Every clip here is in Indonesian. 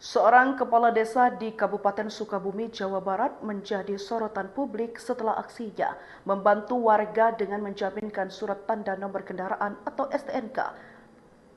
Seorang kepala desa di Kabupaten Sukabumi, Jawa Barat menjadi sorotan publik setelah aksinya membantu warga dengan menjaminkan surat tanda nomor kendaraan atau STNK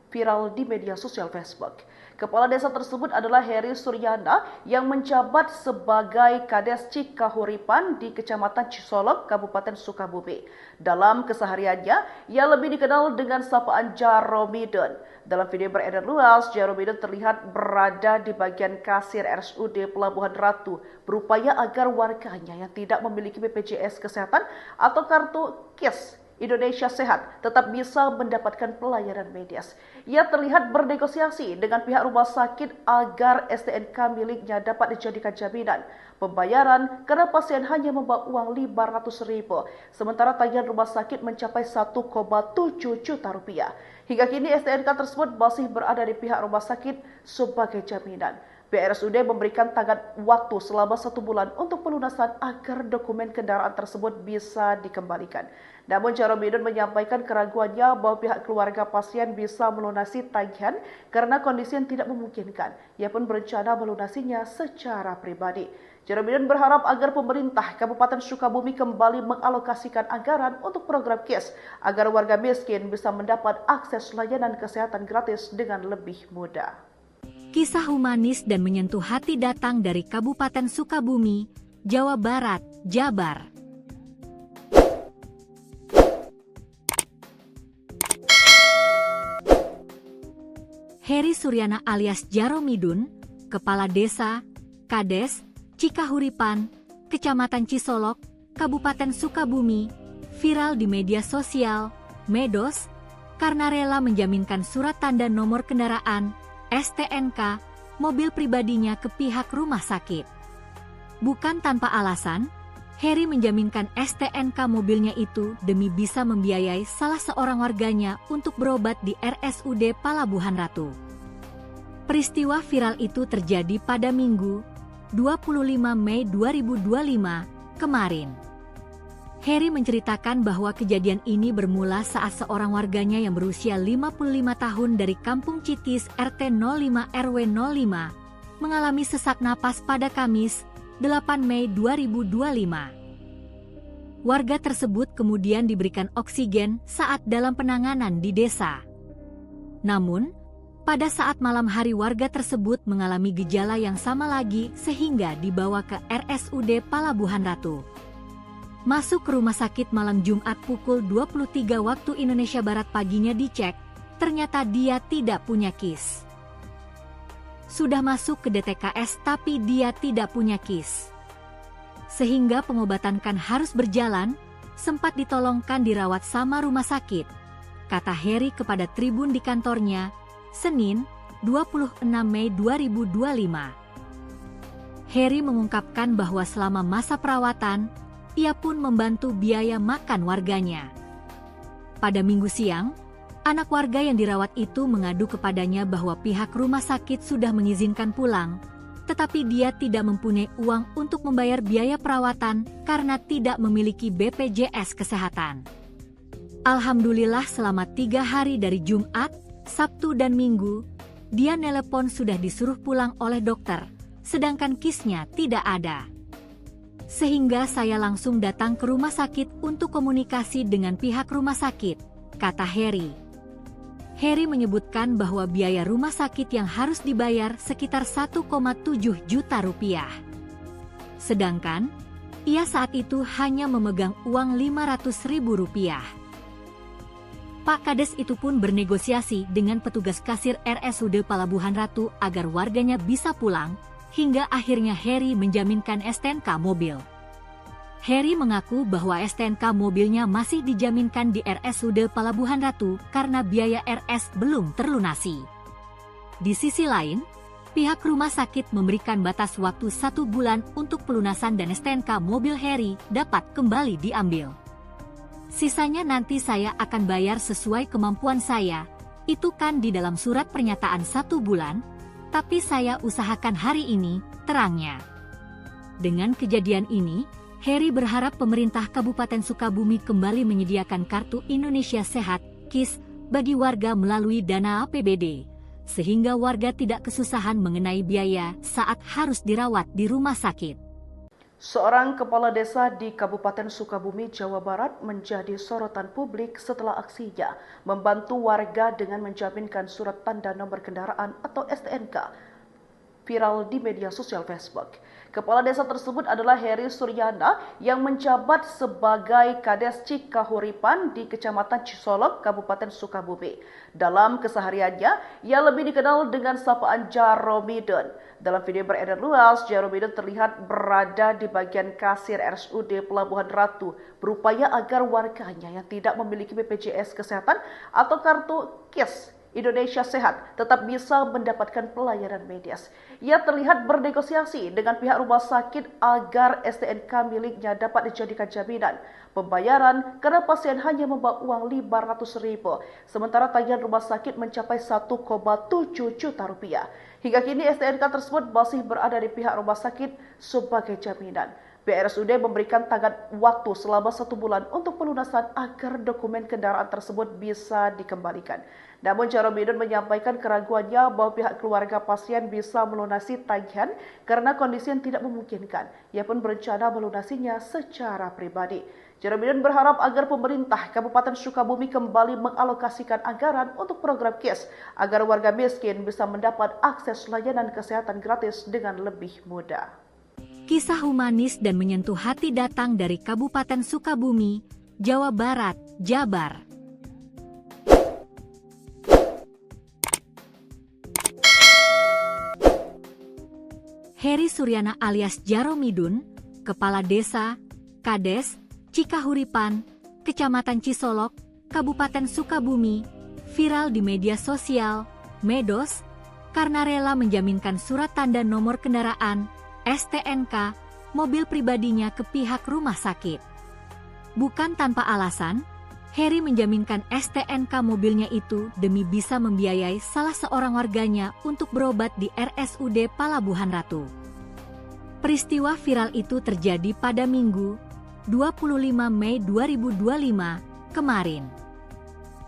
viral di media sosial Facebook. Kepala desa tersebut adalah Heri Suryana yang menjabat sebagai Kades Cikahuripan di Kecamatan Cisolok, Kabupaten Sukabumi. Dalam kesehariannya, ia lebih dikenal dengan sapaan Jaromidon. Dalam video beredar luas, Jaromidon terlihat berada di bagian kasir RSUD Pelabuhan Ratu, berupaya agar warganya yang tidak memiliki BPJS Kesehatan atau kartu KIS Indonesia Sehat tetap bisa mendapatkan pelayanan medis. Ia terlihat bernegosiasi dengan pihak rumah sakit agar STNK miliknya dapat dijadikan jaminan pembayaran karena pasien hanya membawa uang 500.000, sementara tagihan rumah sakit mencapai 1,7 juta rupiah. Hingga kini STNK tersebut masih berada di pihak rumah sakit sebagai jaminan. BRSUD memberikan tenggat waktu selama 1 bulan untuk pelunasan agar dokumen kendaraan tersebut bisa dikembalikan. Namun Jaromidon menyampaikan keraguannya bahwa pihak keluarga pasien bisa melunasi tagihan karena kondisi yang tidak memungkinkan. Ia pun berencana melunasinya secara pribadi. Jaromidon berharap agar pemerintah Kabupaten Sukabumi kembali mengalokasikan anggaran untuk program KIS agar warga miskin bisa mendapat akses layanan kesehatan gratis dengan lebih mudah. Kisah humanis dan menyentuh hati datang dari Kabupaten Sukabumi, Jawa Barat, Jabar. Heri Suryana alias Jaromidon, Kepala Desa, Kades, Cikahuripan, Kecamatan Cisolok, Kabupaten Sukabumi, viral di media sosial, Medos, karena rela menjaminkan surat tanda nomor kendaraan STNK, mobil pribadinya ke pihak rumah sakit. Bukan tanpa alasan, Heri menjaminkan STNK mobilnya itu demi bisa membiayai salah seorang warganya untuk berobat di RSUD Pelabuhan Ratu. Peristiwa viral itu terjadi pada Minggu, 25 Mei 2025, kemarin. Heri menceritakan bahwa kejadian ini bermula saat seorang warganya yang berusia 55 tahun dari Kampung Citis RT 05 RW 05 mengalami sesak napas pada Kamis, 8 Mei 2025. Warga tersebut kemudian diberikan oksigen saat dalam penanganan di desa. Namun, pada saat malam hari warga tersebut mengalami gejala yang sama lagi sehingga dibawa ke RSUD Pelabuhan Ratu. Masuk ke rumah sakit malam Jumat pukul 23 waktu Indonesia Barat paginya dicek, ternyata dia tidak punya KIS. Sudah masuk ke DTKS tapi dia tidak punya KIS. Sehingga pengobatan kan harus berjalan, sempat ditolongkan dirawat sama rumah sakit, kata Heri kepada Tribun di kantornya, Senin, 26 Mei 2025. Heri mengungkapkan bahwa selama masa perawatan, ia pun membantu biaya makan warganya. Pada Minggu siang, anak warga yang dirawat itu mengadu kepadanya bahwa pihak rumah sakit sudah mengizinkan pulang, tetapi dia tidak mempunyai uang untuk membayar biaya perawatan karena tidak memiliki BPJS Kesehatan. Alhamdulillah selama 3 hari dari Jumat, Sabtu dan Minggu, dia nelepon sudah disuruh pulang oleh dokter, sedangkan KIS-nya tidak ada. Sehingga saya langsung datang ke rumah sakit untuk komunikasi dengan pihak rumah sakit, kata Heri. Heri menyebutkan bahwa biaya rumah sakit yang harus dibayar sekitar 1,7 juta rupiah. Sedangkan, ia saat itu hanya memegang uang 500.000 rupiah. Pak Kades itu pun bernegosiasi dengan petugas kasir RSUD Pelabuhan Ratu agar warganya bisa pulang, hingga akhirnya Heri menjaminkan STNK mobil. Heri mengaku bahwa STNK mobilnya masih dijaminkan di RSUD Pelabuhan Ratu karena biaya RS belum terlunasi. Di sisi lain, pihak rumah sakit memberikan batas waktu 1 bulan untuk pelunasan dan STNK mobil Heri dapat kembali diambil. Sisanya nanti saya akan bayar sesuai kemampuan saya, itu kan di dalam surat pernyataan 1 bulan, tapi saya usahakan hari ini, terangnya. Dengan kejadian ini, Heri berharap pemerintah Kabupaten Sukabumi kembali menyediakan Kartu Indonesia Sehat, KIS, bagi warga melalui dana APBD, sehingga warga tidak kesusahan mengenai biaya saat harus dirawat di rumah sakit. Seorang kepala desa di Kabupaten Sukabumi, Jawa Barat menjadi sorotan publik setelah aksinya membantu warga dengan menjaminkan surat tanda nomor kendaraan atau STNK viral di media sosial Facebook. Kepala desa tersebut adalah Heri Suryana yang menjabat sebagai Kades Cikahuripan di Kecamatan Cisolok, Kabupaten Sukabumi. Dalam kesehariannya, ia lebih dikenal dengan sapaan Jaromidon. Dalam video beredar luas, Jaromidon terlihat berada di bagian kasir RSUD Pelabuhan Ratu, berupaya agar warganya yang tidak memiliki BPJS Kesehatan atau kartu KIS Indonesia Sehat tetap bisa mendapatkan pelayanan medis. Ia terlihat bernegosiasi dengan pihak rumah sakit agar STNK miliknya dapat dijadikan jaminan pembayaran karena pasien hanya membawa uang 500.000, sementara tagihan rumah sakit mencapai 1,7 juta rupiah. Hingga kini STNK tersebut masih berada di pihak rumah sakit sebagai jaminan. BRSUD memberikan tenggat waktu selama 1 bulan untuk pelunasan agar dokumen kendaraan tersebut bisa dikembalikan. Namun Jaromidon menyampaikan keraguannya bahwa pihak keluarga pasien bisa melunasi tagihan karena kondisi yang tidak memungkinkan. Ia pun berencana melunasinya secara pribadi. Jaromidon berharap agar pemerintah Kabupaten Sukabumi kembali mengalokasikan anggaran untuk program KIS agar warga miskin bisa mendapat akses layanan kesehatan gratis dengan lebih mudah. Kisah humanis dan menyentuh hati datang dari Kabupaten Sukabumi, Jawa Barat, Jabar. Heri Suryana alias Jaromidon, Kepala Desa, Kades, Cikahuripan, Kecamatan Cisolok, Kabupaten Sukabumi, viral di media sosial, Medos, karena rela menjaminkan surat tanda nomor kendaraan, STNK, mobil pribadinya ke pihak rumah sakit. Bukan tanpa alasan, Heri menjaminkan STNK mobilnya itu demi bisa membiayai salah seorang warganya untuk berobat di RSUD Pelabuhan Ratu. Peristiwa viral itu terjadi pada Minggu, 25 Mei 2025, kemarin.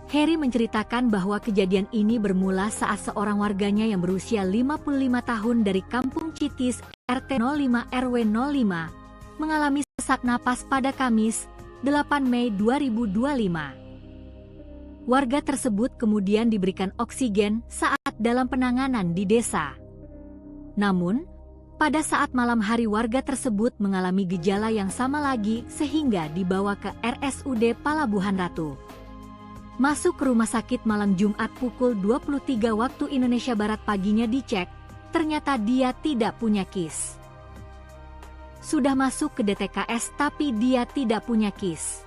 Heri menceritakan bahwa kejadian ini bermula saat seorang warganya yang berusia 55 tahun dari Kampung Citis, RT 05 RW 05, mengalami sesak napas pada Kamis, 8 Mei 2025. Warga tersebut kemudian diberikan oksigen saat dalam penanganan di desa. Namun, pada saat malam hari warga tersebut mengalami gejala yang sama lagi sehingga dibawa ke RSUD Pelabuhan Ratu. Masuk ke rumah sakit malam Jumat pukul 23 waktu Indonesia Barat paginya dicek, ternyata dia tidak punya KIS. Sudah masuk ke DTKS tapi dia tidak punya KIS.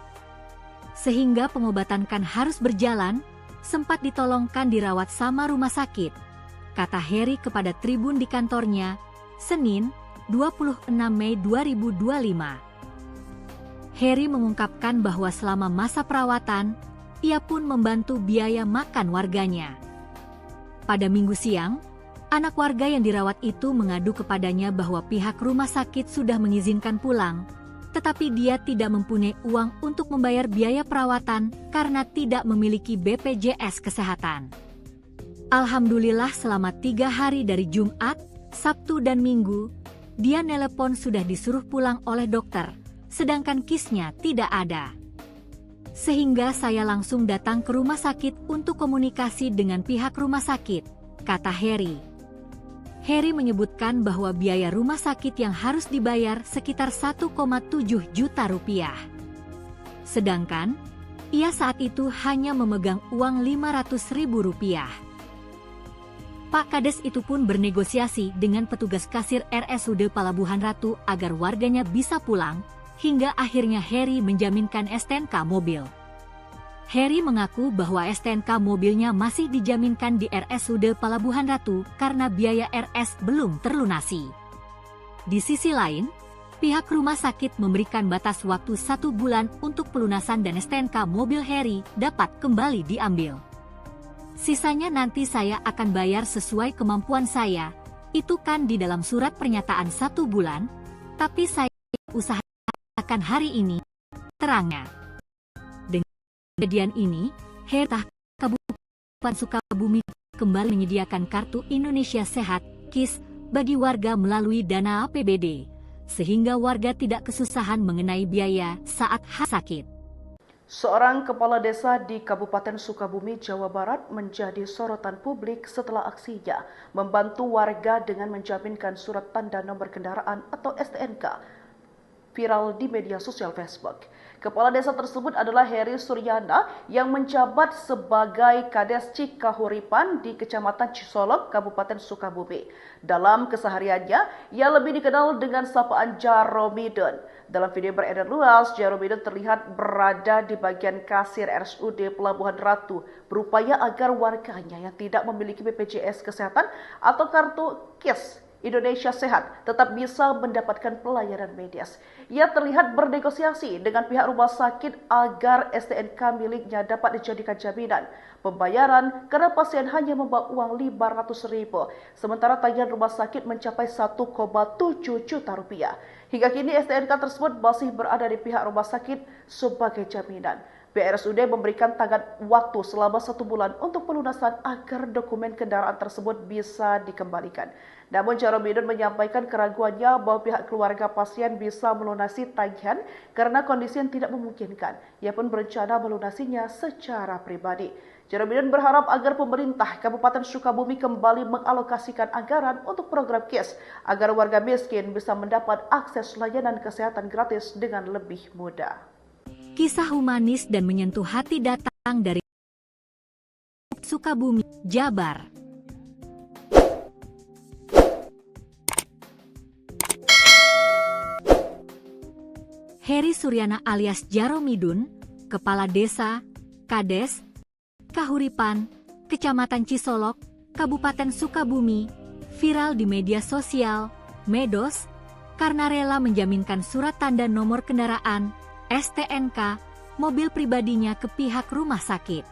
Sehingga pengobatan kan harus berjalan, sempat ditolongkan dirawat sama rumah sakit, kata Heri kepada Tribun di kantornya, Senin, 26 Mei 2025. Heri mengungkapkan bahwa selama masa perawatan, ia pun membantu biaya makan warganya. Pada Minggu siang, anak warga yang dirawat itu mengadu kepadanya bahwa pihak rumah sakit sudah mengizinkan pulang, tetapi dia tidak mempunyai uang untuk membayar biaya perawatan karena tidak memiliki BPJS Kesehatan. Alhamdulillah selama 3 hari dari Jumat, Sabtu dan Minggu, dia nelepon sudah disuruh pulang oleh dokter, sedangkan KIS-nya tidak ada. Sehingga saya langsung datang ke rumah sakit untuk komunikasi dengan pihak rumah sakit, kata Heri. Heri menyebutkan bahwa biaya rumah sakit yang harus dibayar sekitar 1,7 juta rupiah. Sedangkan, ia saat itu hanya memegang uang 500.000 rupiah. Pak Kades itu pun bernegosiasi dengan petugas kasir RSUD Pelabuhan Ratu agar warganya bisa pulang, hingga akhirnya Heri menjaminkan STNK mobil. Heri mengaku bahwa STNK mobilnya masih dijaminkan di RSUD Pelabuhan Ratu karena biaya RS belum terlunasi. Di sisi lain, pihak rumah sakit memberikan batas waktu 1 bulan untuk pelunasan dan STNK mobil Heri dapat kembali diambil. Sisanya nanti saya akan bayar sesuai kemampuan saya, itu kan di dalam surat pernyataan 1 bulan, tapi saya usahakan hari ini, terangnya. Dengan kejadian ini, Heri Kabupaten Sukabumi kembali menyediakan Kartu Indonesia Sehat (KIS) bagi warga melalui dana APBD, sehingga warga tidak kesusahan mengenai biaya saat sakit. Seorang kepala desa di Kabupaten Sukabumi, Jawa Barat menjadi sorotan publik setelah aksinya membantu warga dengan menjaminkan surat tanda nomor kendaraan atau STNK viral di media sosial Facebook. Kepala desa tersebut adalah Heri Suryana yang menjabat sebagai Kades Cikahuripan di Kecamatan Cisolok, Kabupaten Sukabumi. Dalam kesehariannya, ia lebih dikenal dengan sapaan Jaromidon. Dalam video beredar luas, Jaromidon terlihat berada di bagian kasir RSUD Pelabuhan Ratu, berupaya agar warganya yang tidak memiliki BPJS Kesehatan atau kartu KIS Indonesia Sehat tetap bisa mendapatkan pelayanan medis. Ia terlihat bernegosiasi dengan pihak rumah sakit agar STNK miliknya dapat dijadikan jaminan pembayaran karena pasien hanya membawa uang 500.000, sementara tagihan rumah sakit mencapai 1,7 juta rupiah. Hingga kini STNK tersebut masih berada di pihak rumah sakit sebagai jaminan. BRSUD memberikan tenggat waktu selama 1 bulan untuk pelunasan agar dokumen kendaraan tersebut bisa dikembalikan. Namun Jaromidon menyampaikan keraguannya bahwa pihak keluarga pasien bisa melunasi tagihan karena kondisi yang tidak memungkinkan. Ia pun berencana melunasinya secara pribadi. Jaromidon berharap agar pemerintah Kabupaten Sukabumi kembali mengalokasikan anggaran untuk program KIS agar warga miskin bisa mendapat akses layanan kesehatan gratis dengan lebih mudah. Kisah humanis dan menyentuh hati datang dari Sukabumi, Jabar. Heri Suryana alias Jaromidon, Kepala Desa, Kades, Kahuripan, Kecamatan Cisolok, Kabupaten Sukabumi, viral di media sosial, Medos, karena rela menjaminkan surat tanda nomor kendaraan STNK, mobil pribadinya ke pihak rumah sakit.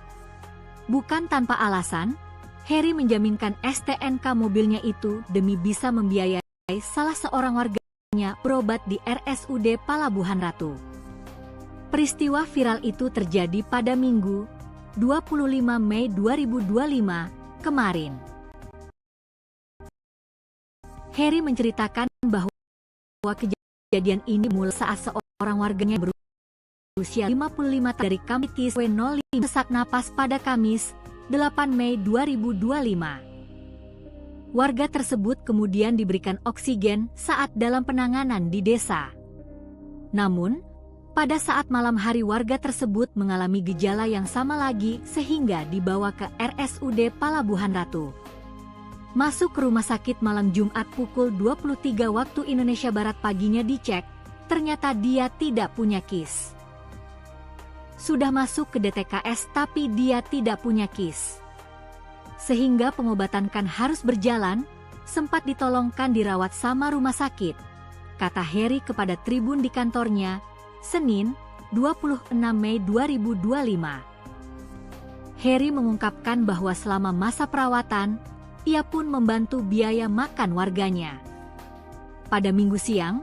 Bukan tanpa alasan, Heri menjaminkan STNK mobilnya itu demi bisa membiayai salah seorang warganya berobat di RSUD Pelabuhan Ratu. Peristiwa viral itu terjadi pada Minggu, 25 Mei 2025, kemarin. Heri menceritakan bahwa kejadian ini mulai saat seorang warganya berusia 55 dari Kamitis W05 sesak napas pada Kamis, 8 Mei 2025. Warga tersebut kemudian diberikan oksigen saat dalam penanganan di desa. Namun, pada saat malam hari warga tersebut mengalami gejala yang sama lagi sehingga dibawa ke RSUD Pelabuhan Ratu. Masuk ke rumah sakit malam Jumat pukul 23 waktu Indonesia Barat paginya dicek, ternyata dia tidak punya KIS. Sudah masuk ke DTKS tapi dia tidak punya KIS. Sehingga pengobatan kan harus berjalan, sempat ditolongkan dirawat sama rumah sakit, kata Heri kepada Tribun di kantornya, Senin, 26 Mei 2025. Heri mengungkapkan bahwa selama masa perawatan, ia pun membantu biaya makan warganya. Pada Minggu siang,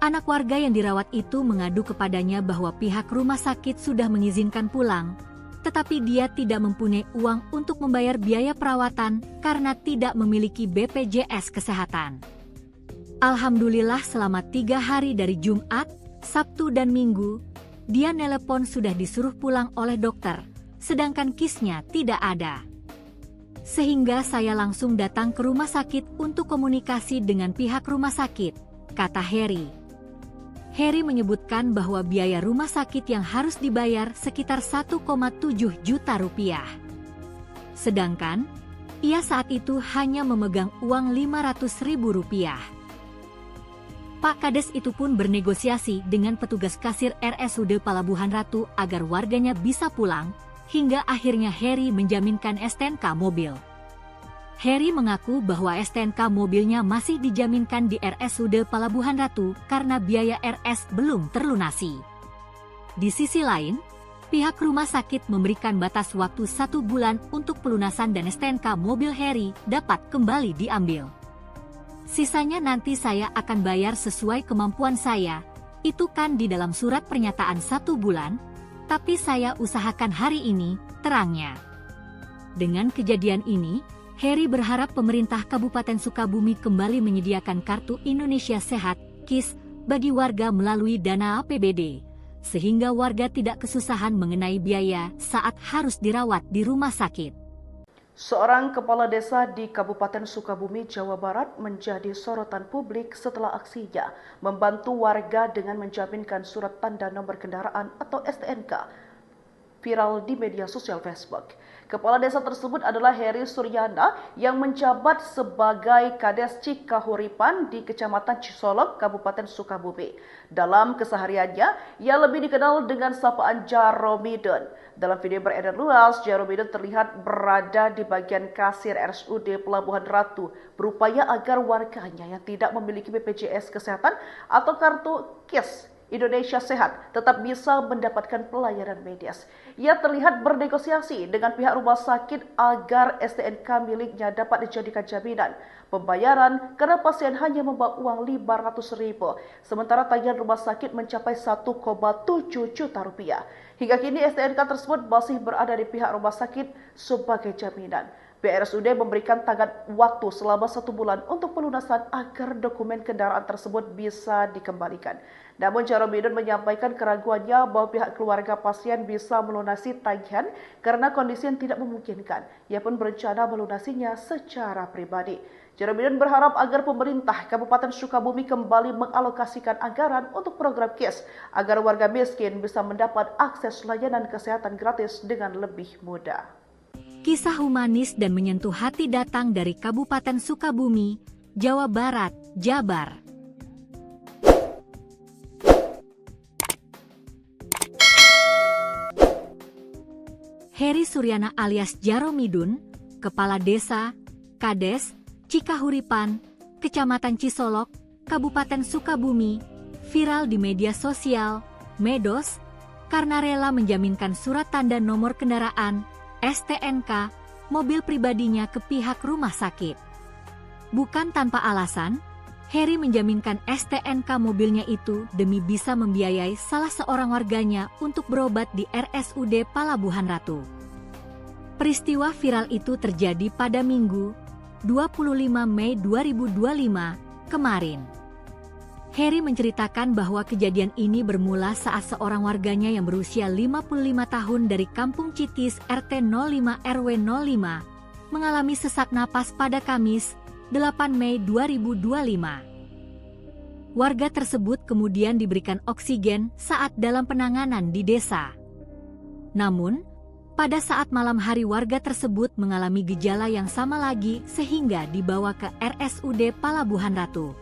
anak warga yang dirawat itu mengadu kepadanya bahwa pihak rumah sakit sudah mengizinkan pulang, tetapi dia tidak mempunyai uang untuk membayar biaya perawatan karena tidak memiliki BPJS Kesehatan. Alhamdulillah selama 3 hari dari Jumat, Sabtu dan Minggu, dia nelepon sudah disuruh pulang oleh dokter, sedangkan KIS-nya tidak ada. Sehingga saya langsung datang ke rumah sakit untuk komunikasi dengan pihak rumah sakit, kata Heri. Heri menyebutkan bahwa biaya rumah sakit yang harus dibayar sekitar 1,7 juta rupiah. Sedangkan, ia saat itu hanya memegang uang 500.000 rupiah. Pak Kades itu pun bernegosiasi dengan petugas kasir RSUD Pelabuhan Ratu agar warganya bisa pulang, hingga akhirnya Heri menjaminkan STNK mobil. Heri mengaku bahwa STNK mobilnya masih dijaminkan di RSUD Pelabuhan Ratu karena biaya RS belum terlunasi. Di sisi lain, pihak rumah sakit memberikan batas waktu 1 bulan untuk pelunasan dan STNK mobil Heri dapat kembali diambil. Sisanya nanti saya akan bayar sesuai kemampuan saya, itu kan di dalam surat pernyataan 1 bulan, tapi saya usahakan hari ini, terangnya. Dengan kejadian ini, Heri berharap pemerintah Kabupaten Sukabumi kembali menyediakan Kartu Indonesia Sehat (KIS) bagi warga melalui dana APBD, sehingga warga tidak kesusahan mengenai biaya saat harus dirawat di rumah sakit. Seorang kepala desa di Kabupaten Sukabumi, Jawa Barat menjadi sorotan publik setelah aksinya membantu warga dengan menjaminkan surat tanda nomor kendaraan atau STNK viral di media sosial Facebook. Kepala desa tersebut adalah Heri Suryana yang menjabat sebagai Kades Cikahuripan di Kecamatan Cisolok, Kabupaten Sukabumi. Dalam kesehariannya, ia lebih dikenal dengan sapaan Jaromidon. Dalam video beredar luas, Jaromidon terlihat berada di bagian kasir RSUD Pelabuhan Ratu, berupaya agar warganya yang tidak memiliki BPJS Kesehatan atau kartu KIS Indonesia Sehat tetap bisa mendapatkan pelayanan medis. Ia terlihat bernegosiasi dengan pihak rumah sakit agar STNK miliknya dapat dijadikan jaminan pembayaran karena pasien hanya membawa uang 500.000, sementara tagihan rumah sakit mencapai 1,7 juta rupiah. Hingga kini STNK tersebut masih berada di pihak rumah sakit sebagai jaminan. BRSUD memberikan tenggat waktu selama 1 bulan untuk pelunasan agar dokumen kendaraan tersebut bisa dikembalikan. Namun Jaromidon menyampaikan keraguannya bahwa pihak keluarga pasien bisa melunasi tagihan karena kondisi yang tidak memungkinkan. Ia pun berencana melunasinya secara pribadi. Jaromidon berharap agar pemerintah Kabupaten Sukabumi kembali mengalokasikan anggaran untuk program KIS agar warga miskin bisa mendapat akses layanan kesehatan gratis dengan lebih mudah. Kisah humanis dan menyentuh hati datang dari Kabupaten Sukabumi, Jawa Barat, Jabar. Heri Suryana alias Jaromidon, Kepala Desa, Kades, Cikahuripan, Kecamatan Cisolok, Kabupaten Sukabumi, viral di media sosial, Medos, karena rela menjaminkan surat tanda nomor kendaraan STNK, mobil pribadinya ke pihak rumah sakit. Bukan tanpa alasan, Heri menjaminkan STNK mobilnya itu demi bisa membiayai salah seorang warganya untuk berobat di RSUD Pelabuhan Ratu. Peristiwa viral itu terjadi pada Minggu, 25 Mei 2025, kemarin. Heri menceritakan bahwa kejadian ini bermula saat seorang warganya yang berusia 55 tahun dari Kampung Citis RT 05 RW 05 mengalami sesak napas pada Kamis, 8 Mei 2025. Warga tersebut kemudian diberikan oksigen saat dalam penanganan di desa. Namun, pada saat malam hari warga tersebut mengalami gejala yang sama lagi sehingga dibawa ke RSUD Pelabuhan Ratu.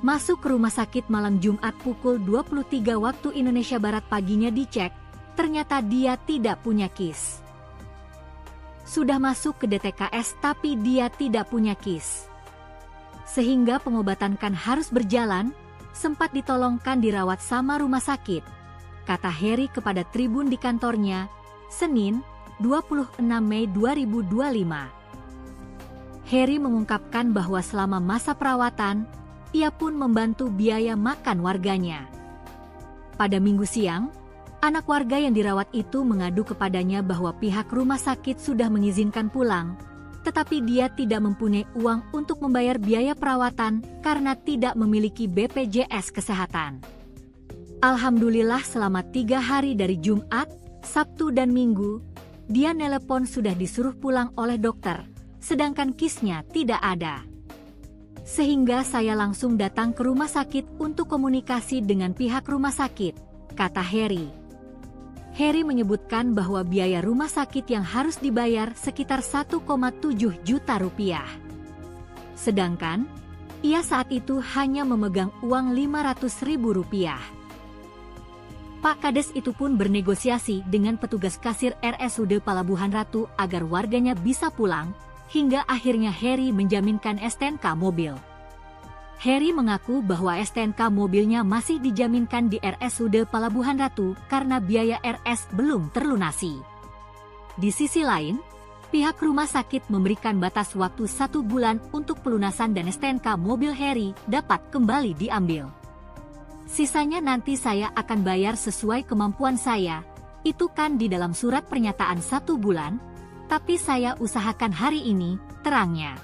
Masuk ke rumah sakit malam Jumat pukul 23 waktu Indonesia Barat paginya dicek, ternyata dia tidak punya KIS. Sudah masuk ke DTKS tapi dia tidak punya KIS. Sehingga pengobatan kan harus berjalan, sempat ditolongkan dirawat sama rumah sakit, kata Heri kepada Tribun di kantornya, Senin, 26 Mei 2025. Heri mengungkapkan bahwa selama masa perawatan, ia pun membantu biaya makan warganya. Pada Minggu siang, anak warga yang dirawat itu mengadu kepadanya bahwa pihak rumah sakit sudah mengizinkan pulang, tetapi dia tidak mempunyai uang untuk membayar biaya perawatan karena tidak memiliki BPJS Kesehatan. Alhamdulillah selama 3 hari dari Jumat, Sabtu dan Minggu, dia nelepon sudah disuruh pulang oleh dokter, sedangkan KIS-nya tidak ada. Sehingga saya langsung datang ke rumah sakit untuk komunikasi dengan pihak rumah sakit, kata Heri. Heri menyebutkan bahwa biaya rumah sakit yang harus dibayar sekitar 1,7 juta rupiah. Sedangkan, ia saat itu hanya memegang uang 500.000 rupiah. Pak Kades itu pun bernegosiasi dengan petugas kasir RSUD Pelabuhan Ratu agar warganya bisa pulang, hingga akhirnya Heri menjaminkan STNK mobil. Heri mengaku bahwa STNK mobilnya masih dijaminkan di RSUD Pelabuhan Ratu karena biaya RS belum terlunasi. Di sisi lain, pihak rumah sakit memberikan batas waktu 1 bulan untuk pelunasan dan STNK mobil Heri dapat kembali diambil. Sisanya nanti saya akan bayar sesuai kemampuan saya, itu kan di dalam surat pernyataan 1 bulan, tapi saya usahakan hari ini, terangnya.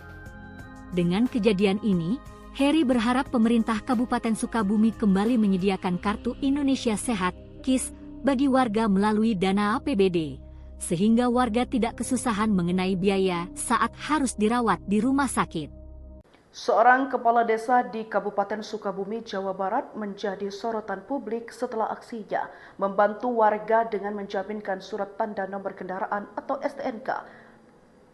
Dengan kejadian ini, Heri berharap pemerintah Kabupaten Sukabumi kembali menyediakan Kartu Indonesia Sehat, KIS, bagi warga melalui dana APBD, sehingga warga tidak kesusahan mengenai biaya saat harus dirawat di rumah sakit. Seorang kepala desa di Kabupaten Sukabumi, Jawa Barat menjadi sorotan publik setelah aksinya membantu warga dengan menjaminkan surat tanda nomor kendaraan atau STNK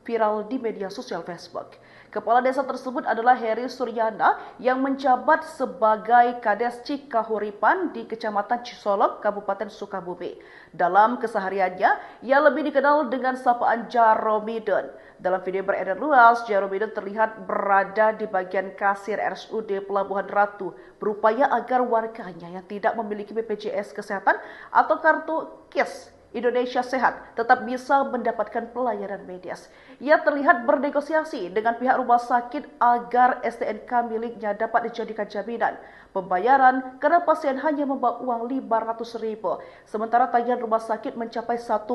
viral di media sosial Facebook. Kepala desa tersebut adalah Heri Suryana yang menjabat sebagai Kades Cikahuripan di Kecamatan Cisolok, Kabupaten Sukabumi. Dalam kesehariannya, ia lebih dikenal dengan sapaan Jaromidon. Dalam video beredar luas, Jaromidon terlihat berada di bagian kasir RSUD Pelabuhan Ratu, berupaya agar warganya yang tidak memiliki BPJS Kesehatan atau kartu KIS Indonesia Sehat tetap bisa mendapatkan pelayanan medis. Ia terlihat bernegosiasi dengan pihak rumah sakit agar STNK miliknya dapat dijadikan jaminan pembayaran karena pasien hanya membawa uang 500.000, sementara tagihan rumah sakit mencapai 1,7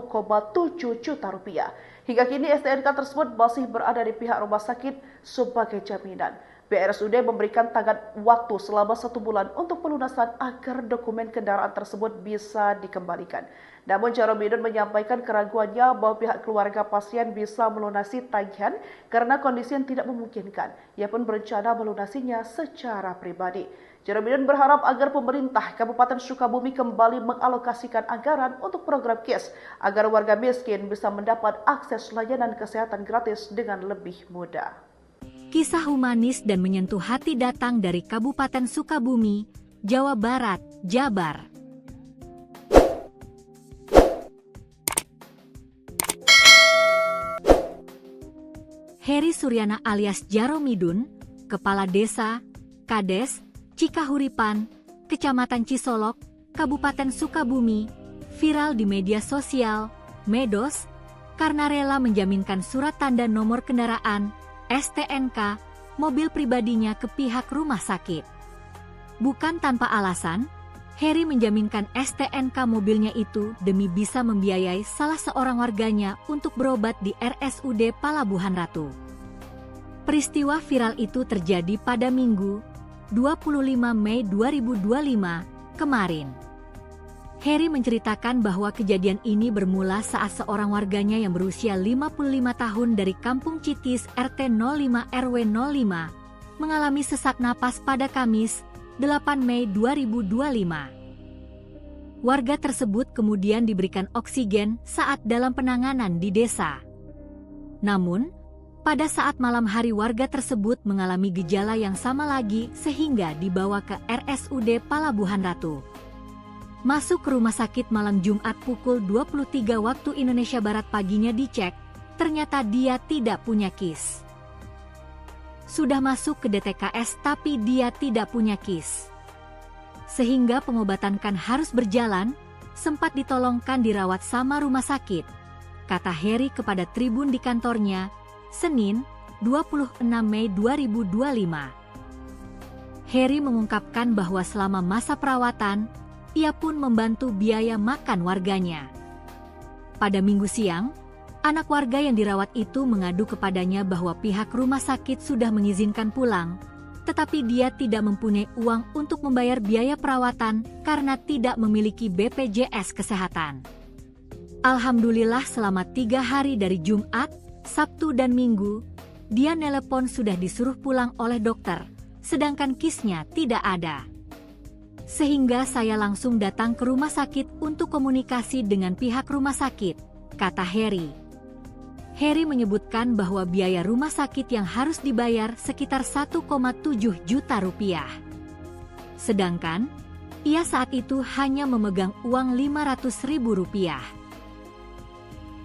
juta rupiah. Hingga kini STNK tersebut masih berada di pihak rumah sakit sebagai jaminan. BRSUD memberikan tenggat waktu selama 1 bulan untuk pelunasan agar dokumen kendaraan tersebut bisa dikembalikan. Namun Jaromidon menyampaikan keraguannya bahwa pihak keluarga pasien bisa melunasi tagihan karena kondisi yang tidak memungkinkan. Ia pun berencana melunasinya secara pribadi. Jaromidon berharap agar pemerintah Kabupaten Sukabumi kembali mengalokasikan anggaran untuk program KIS agar warga miskin bisa mendapat akses layanan kesehatan gratis dengan lebih mudah. Kisah humanis dan menyentuh hati datang dari Kabupaten Sukabumi, Jawa Barat, Jabar. Heri Suryana alias Jaromidon, Kepala Desa, Kades, Cikahuripan, Kecamatan Cisolok, Kabupaten Sukabumi, viral di media sosial, Medos, karena rela menjaminkan surat tanda nomor kendaraan, STNK, mobil pribadinya ke pihak rumah sakit. Bukan tanpa alasan, Heri menjaminkan STNK mobilnya itu demi bisa membiayai salah seorang warganya untuk berobat di RSUD Pelabuhan Ratu. Peristiwa viral itu terjadi pada Minggu, 25 Mei 2025, kemarin. Heri menceritakan bahwa kejadian ini bermula saat seorang warganya yang berusia 55 tahun dari Kampung Citis RT 05 RW 05 mengalami sesak napas pada Kamis, 8 Mei 2025. Warga tersebut kemudian diberikan oksigen saat dalam penanganan di desa. Namun, pada saat malam hari warga tersebut mengalami gejala yang sama lagi sehingga dibawa ke RSUD Pelabuhan Ratu. Masuk ke rumah sakit malam Jumat pukul 23 waktu Indonesia Barat paginya dicek, ternyata dia tidak punya KIS. Sudah masuk ke DTKS tapi dia tidak punya KIS. Sehingga pengobatan kan harus berjalan, sempat ditolongkan dirawat sama rumah sakit, kata Heri kepada Tribun di kantornya, Senin, 26 Mei 2025. Heri mengungkapkan bahwa selama masa perawatan, ia pun membantu biaya makan warganya. Pada Minggu siang, anak warga yang dirawat itu mengadu kepadanya bahwa pihak rumah sakit sudah mengizinkan pulang, tetapi dia tidak mempunyai uang untuk membayar biaya perawatan karena tidak memiliki BPJS Kesehatan. Alhamdulillah selama 3 hari dari Jumat, Sabtu dan Minggu, dia nelepon sudah disuruh pulang oleh dokter, sedangkan KIS-nya tidak ada. Sehingga saya langsung datang ke rumah sakit untuk komunikasi dengan pihak rumah sakit, kata Heri. Heri menyebutkan bahwa biaya rumah sakit yang harus dibayar sekitar 1,7 juta rupiah. Sedangkan, ia saat itu hanya memegang uang 500.000 rupiah.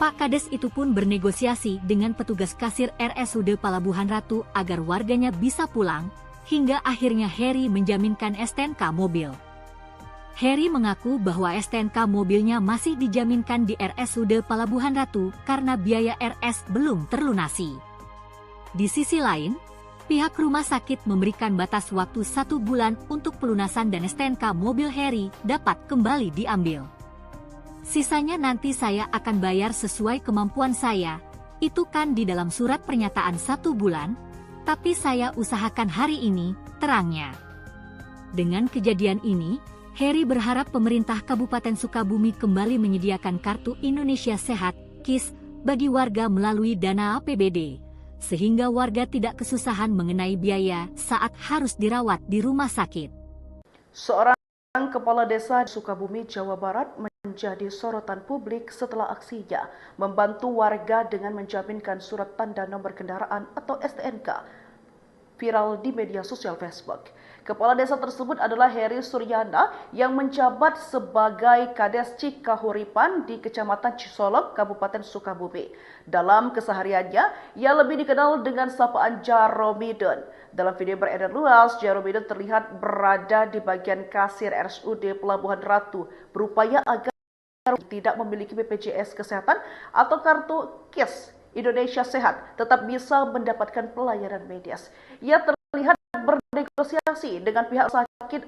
Pak Kades itu pun bernegosiasi dengan petugas kasir RSUD Pelabuhan Ratu agar warganya bisa pulang, hingga akhirnya Heri menjaminkan STNK mobil. Heri mengaku bahwa STNK mobilnya masih dijaminkan di RSUD Pelabuhan Ratu karena biaya RS belum terlunasi. Di sisi lain, pihak rumah sakit memberikan batas waktu 1 bulan untuk pelunasan dan STNK mobil Heri dapat kembali diambil. Sisanya nanti saya akan bayar sesuai kemampuan saya, Itu kan di dalam surat pernyataan 1 bulan, tapi saya usahakan hari ini, terangnya. Dengan kejadian ini, Heri berharap pemerintah Kabupaten Sukabumi kembali menyediakan Kartu Indonesia Sehat, KIS, bagi warga melalui dana APBD, sehingga warga tidak kesusahan mengenai biaya saat harus dirawat di rumah sakit. Seorang kepala desa di Sukabumi, Jawa Barat menjadi sorotan publik setelah aksinya membantu warga dengan menjaminkan surat tanda nomor kendaraan atau STNK viral di media sosial Facebook. Kepala desa tersebut adalah Heri Suryana yang menjabat sebagai Kades Cikahuripan di Kecamatan Cisolok, Kabupaten Sukabumi. Dalam kesehariannya, ia lebih dikenal dengan sapaan Jaromidon. Dalam video beredar luas, Jaromidon terlihat berada di bagian kasir RSUD Pelabuhan Ratu, berupaya agar tidak memiliki BPJS Kesehatan atau kartu KIS Indonesia Sehat tetap bisa mendapatkan pelayanan medis. Ia terlihat bernegosiasi dengan pihak sakit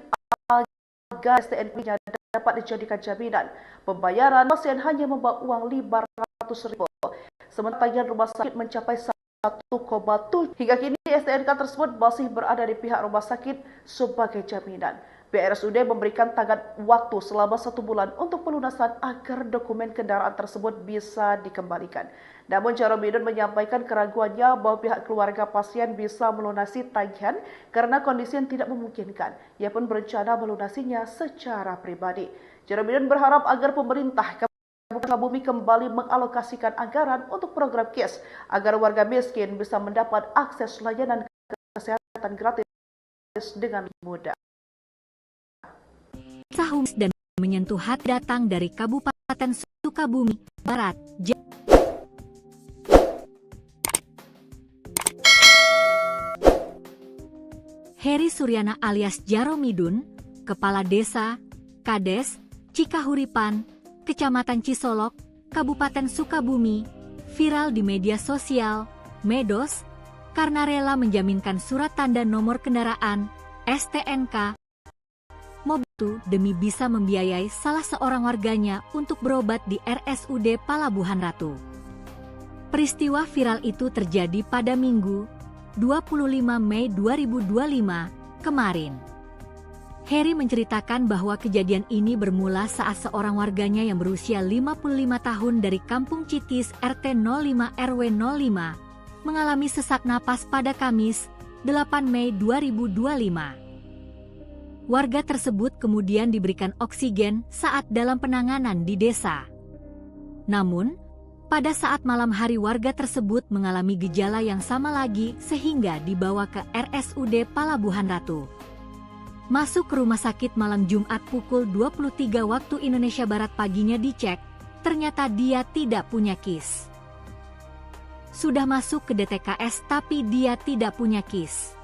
agar STNK-nya dapat dijadikan jaminan. Pembayaran pasien hanya membawa uang Rp500.000. Sementara tagihan rumah sakit mencapai 1,7. Hingga kini STNK tersebut masih berada di pihak rumah sakit sebagai jaminan. BRSUD memberikan tenggat waktu selama 1 bulan untuk pelunasan agar dokumen kendaraan tersebut bisa dikembalikan. Namun Jaromidon menyampaikan keraguannya bahwa pihak keluarga pasien bisa melunasi tagihan karena kondisi yang tidak memungkinkan. Ia pun berencana melunasinya secara pribadi. Jaromidon berharap agar pemerintah Kabupaten Bumi kembali mengalokasikan anggaran untuk program KIS agar warga miskin bisa mendapat akses layanan kesehatan gratis dengan mudah. Sahum dan menyentuh hati datang dari Kabupaten Sukabumi Barat. Heri Suryana alias Jaromidon, Kepala Desa, Kades, Cikahuripan, Kecamatan Cisolok, Kabupaten Sukabumi, viral di media sosial, Medos, karena rela menjaminkan surat tanda nomor kendaraan, STNK, mobil demi bisa membiayai salah seorang warganya untuk berobat di RSUD Pelabuhan Ratu. Peristiwa viral itu terjadi pada Minggu, 25 Mei 2025, kemarin. Heri menceritakan bahwa kejadian ini bermula saat seorang warganya yang berusia 55 tahun dari Kampung Citis RT 05 RW 05 mengalami sesak napas pada Kamis, 8 Mei 2025. Warga tersebut kemudian diberikan oksigen saat dalam penanganan di desa. Namun, pada saat malam hari warga tersebut mengalami gejala yang sama lagi sehingga dibawa ke RSUD Pelabuhan Ratu. Masuk ke rumah sakit malam Jumat pukul 23 waktu Indonesia Barat paginya dicek, ternyata dia tidak punya KIS. Sudah masuk ke DTKS tapi dia tidak punya KIS.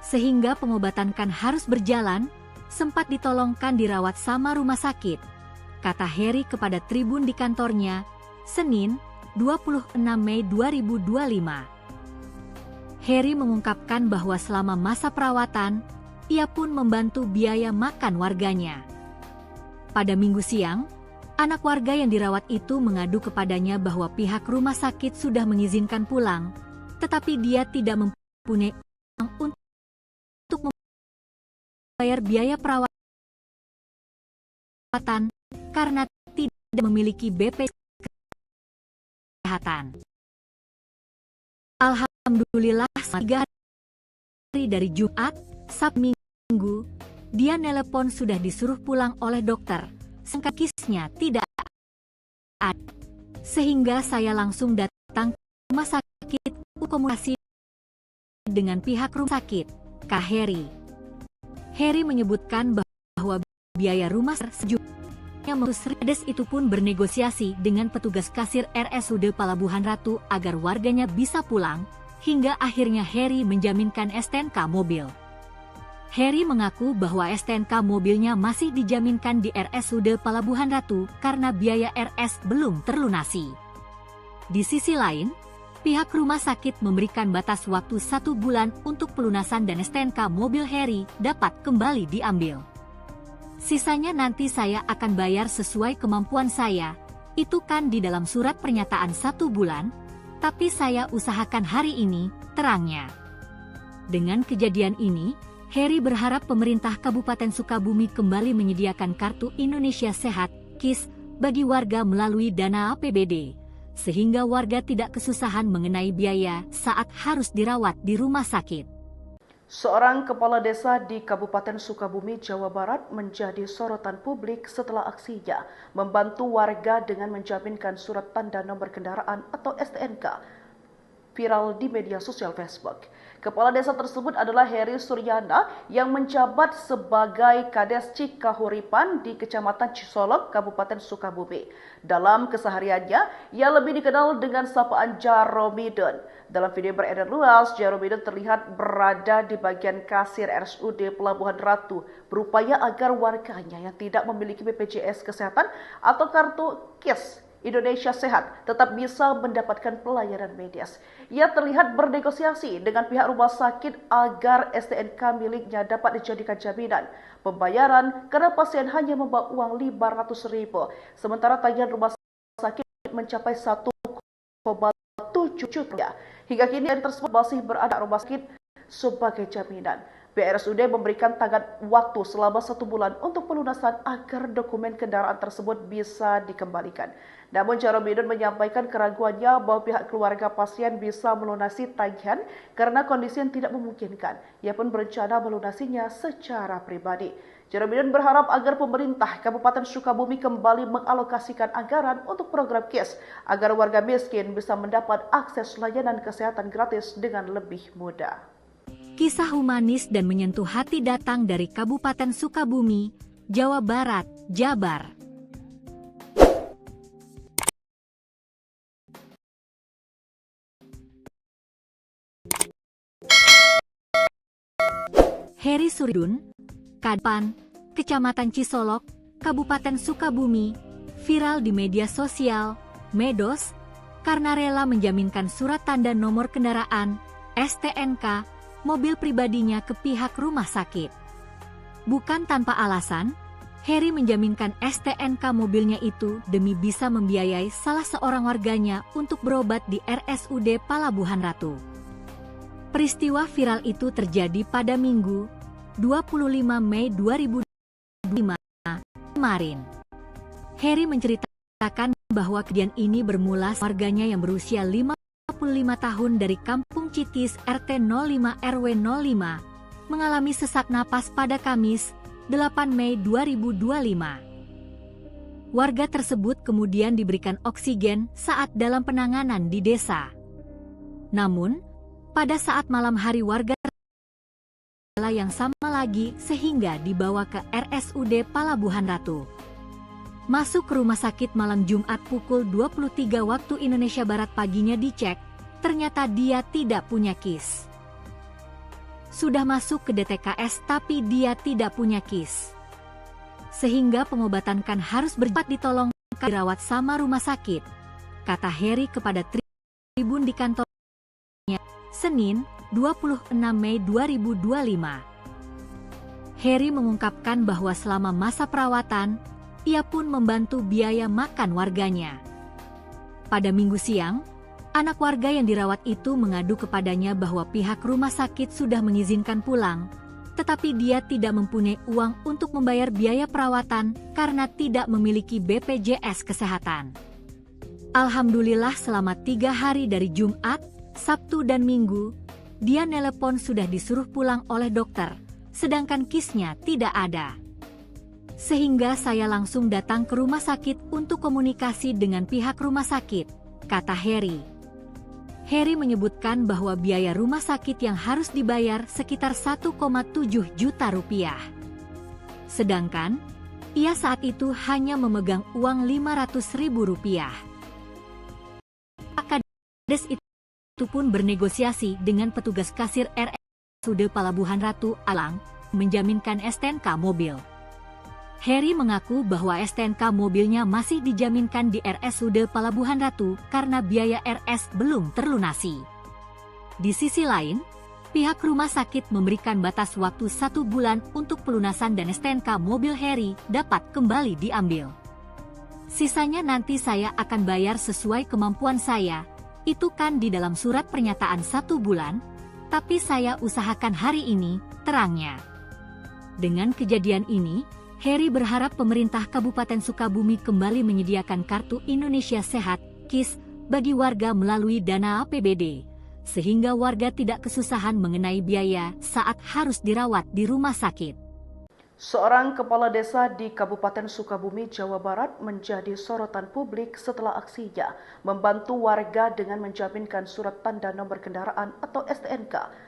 Sehingga pengobatan kan harus berjalan, sempat ditolongkan dirawat sama rumah sakit, kata Heri kepada Tribun di kantornya, Senin, 26 Mei 2025. Heri mengungkapkan bahwa selama masa perawatan, ia pun membantu biaya makan warganya. Pada Minggu siang, anak warga yang dirawat itu mengadu kepadanya bahwa pihak rumah sakit sudah mengizinkan pulang, tetapi dia tidak mempunyai uang untuk membayar biaya perawatan karena tidak memiliki BPJS Kesehatan. Alhamdulillah, 3 hari dari Jumat, Sabtu, Minggu, dia nelepon sudah disuruh pulang oleh dokter, sehingga KIS-nya tidak ada. Sehingga saya langsung datang ke rumah sakit, komunikasi dengan pihak rumah sakit. Kak Heri. Heri menyebutkan bahwa biaya rumah sejumlahnya Kades itu pun bernegosiasi dengan petugas kasir RSUD Pelabuhan Ratu agar warganya bisa pulang, hingga akhirnya Heri menjaminkan STNK mobil. Heri mengaku bahwa STNK mobilnya masih dijaminkan di RSUD Pelabuhan Ratu karena biaya RS belum terlunasi. Di sisi lain, pihak rumah sakit memberikan batas waktu 1 bulan untuk pelunasan dan STNK mobil Heri dapat kembali diambil. Sisanya nanti saya akan bayar sesuai kemampuan saya, itu kan di dalam surat pernyataan 1 bulan, tapi saya usahakan hari ini, terangnya. Dengan kejadian ini, Heri berharap pemerintah Kabupaten Sukabumi kembali menyediakan Kartu Indonesia Sehat, KIS, bagi warga melalui dana APBD, sehingga warga tidak kesusahan mengenai biaya saat harus dirawat di rumah sakit. Seorang kepala desa di Kabupaten Sukabumi, Jawa Barat menjadi sorotan publik setelah aksinya membantu warga dengan menjaminkan surat tanda nomor kendaraan atau STNK viral di media sosial Facebook. Kepala desa tersebut adalah Heri Suryana yang menjabat sebagai Kades Cikahuripan di Kecamatan Cisolok, Kabupaten Sukabumi. Dalam kesehariannya, ia lebih dikenal dengan sapaan Jaromidon. Dalam video beredar luas, Jaromidon terlihat berada di bagian kasir RSUD Pelabuhan Ratu, berupaya agar warganya yang tidak memiliki BPJS Kesehatan atau kartu KIS Indonesia Sehat tetap bisa mendapatkan pelayanan medis. Ia terlihat bernegosiasi dengan pihak rumah sakit agar STNK miliknya dapat dijadikan jaminan pembayaran karena pasien hanya membawa uang 500.000, sementara tagihan rumah sakit mencapai 1,7 juta. Hingga kini yang tersebut masih berada rumah sakit sebagai jaminan. BRSUD memberikan tenggat waktu selama 1 bulan untuk pelunasan agar dokumen kendaraan tersebut bisa dikembalikan. Namun Jaromidon menyampaikan keraguannya bahwa pihak keluarga pasien bisa melunasi tagihan karena kondisi yang tidak memungkinkan. Ia pun berencana melunasinya secara pribadi. Jaromidon berharap agar pemerintah Kabupaten Sukabumi kembali mengalokasikan anggaran untuk program KIS agar warga miskin bisa mendapat akses layanan kesehatan gratis dengan lebih mudah. Kisah humanis dan menyentuh hati datang dari Kabupaten Sukabumi, Jawa Barat, Jabar. Heri Suryana, Kadpan, Kecamatan Cisolok, Kabupaten Sukabumi, viral di media sosial, Medos, karena rela menjaminkan surat tanda nomor kendaraan, STNK, mobil pribadinya ke pihak rumah sakit. Bukan tanpa alasan, Heri menjaminkan STNK mobilnya itu demi bisa membiayai salah seorang warganya untuk berobat di RSUD Palabuhan Ratu. Peristiwa viral itu terjadi pada Minggu, 25 Mei 2025 kemarin. Heri menceritakan bahwa kejadian ini bermula warganya yang berusia 55 tahun dari Kampung Citis RT 05 RW 05 mengalami sesak napas pada Kamis, 8 Mei 2025. Warga tersebut kemudian diberikan oksigen saat dalam penanganan di desa. Namun, pada saat malam hari warga yang sama lagi sehingga dibawa ke RSUD Palabuhan Ratu. Masuk ke rumah sakit malam Jumat pukul 23 waktu Indonesia Barat paginya dicek, ternyata dia tidak punya KIS. Sudah masuk ke DTKS tapi dia tidak punya KIS. Sehingga pengobatan kan harus bercepat ditolong dirawat sama rumah sakit, kata Heri kepada Tribun di kantornya, Senin, 26 Mei 2025. Heri mengungkapkan bahwa selama masa perawatan, ia pun membantu biaya makan warganya. Pada Minggu siang, anak warga yang dirawat itu mengadu kepadanya bahwa pihak rumah sakit sudah mengizinkan pulang, tetapi dia tidak mempunyai uang untuk membayar biaya perawatan karena tidak memiliki BPJS Kesehatan. Alhamdulillah selama 3 hari dari Jumat, Sabtu dan Minggu, dia nelepon sudah disuruh pulang oleh dokter, sedangkan KIS-nya tidak ada. Sehingga saya langsung datang ke rumah sakit untuk komunikasi dengan pihak rumah sakit, kata Heri. Heri menyebutkan bahwa biaya rumah sakit yang harus dibayar sekitar 1,7 juta rupiah. Sedangkan, ia saat itu hanya memegang uang 500.000 rupiah. Kades itu pun bernegosiasi dengan petugas kasir RSUD Palabuhan Ratu Alang, menjaminkan STNK mobil. Heri mengaku bahwa STNK mobilnya masih dijaminkan di RSUD Palabuhan Ratu karena biaya RS belum terlunasi. Di sisi lain, pihak rumah sakit memberikan batas waktu 1 bulan untuk pelunasan dan STNK mobil Heri dapat kembali diambil. Sisanya nanti saya akan bayar sesuai kemampuan saya, Itu kan di dalam surat pernyataan 1 bulan, tapi saya usahakan hari ini, terangnya. Dengan kejadian ini, Heri berharap pemerintah Kabupaten Sukabumi kembali menyediakan Kartu Indonesia Sehat, KIS, bagi warga melalui dana APBD, sehingga warga tidak kesusahan mengenai biaya saat harus dirawat di rumah sakit. Seorang kepala desa di Kabupaten Sukabumi, Jawa Barat menjadi sorotan publik setelah aksinya membantu warga dengan menjaminkan surat tanda nomor kendaraan atau STNK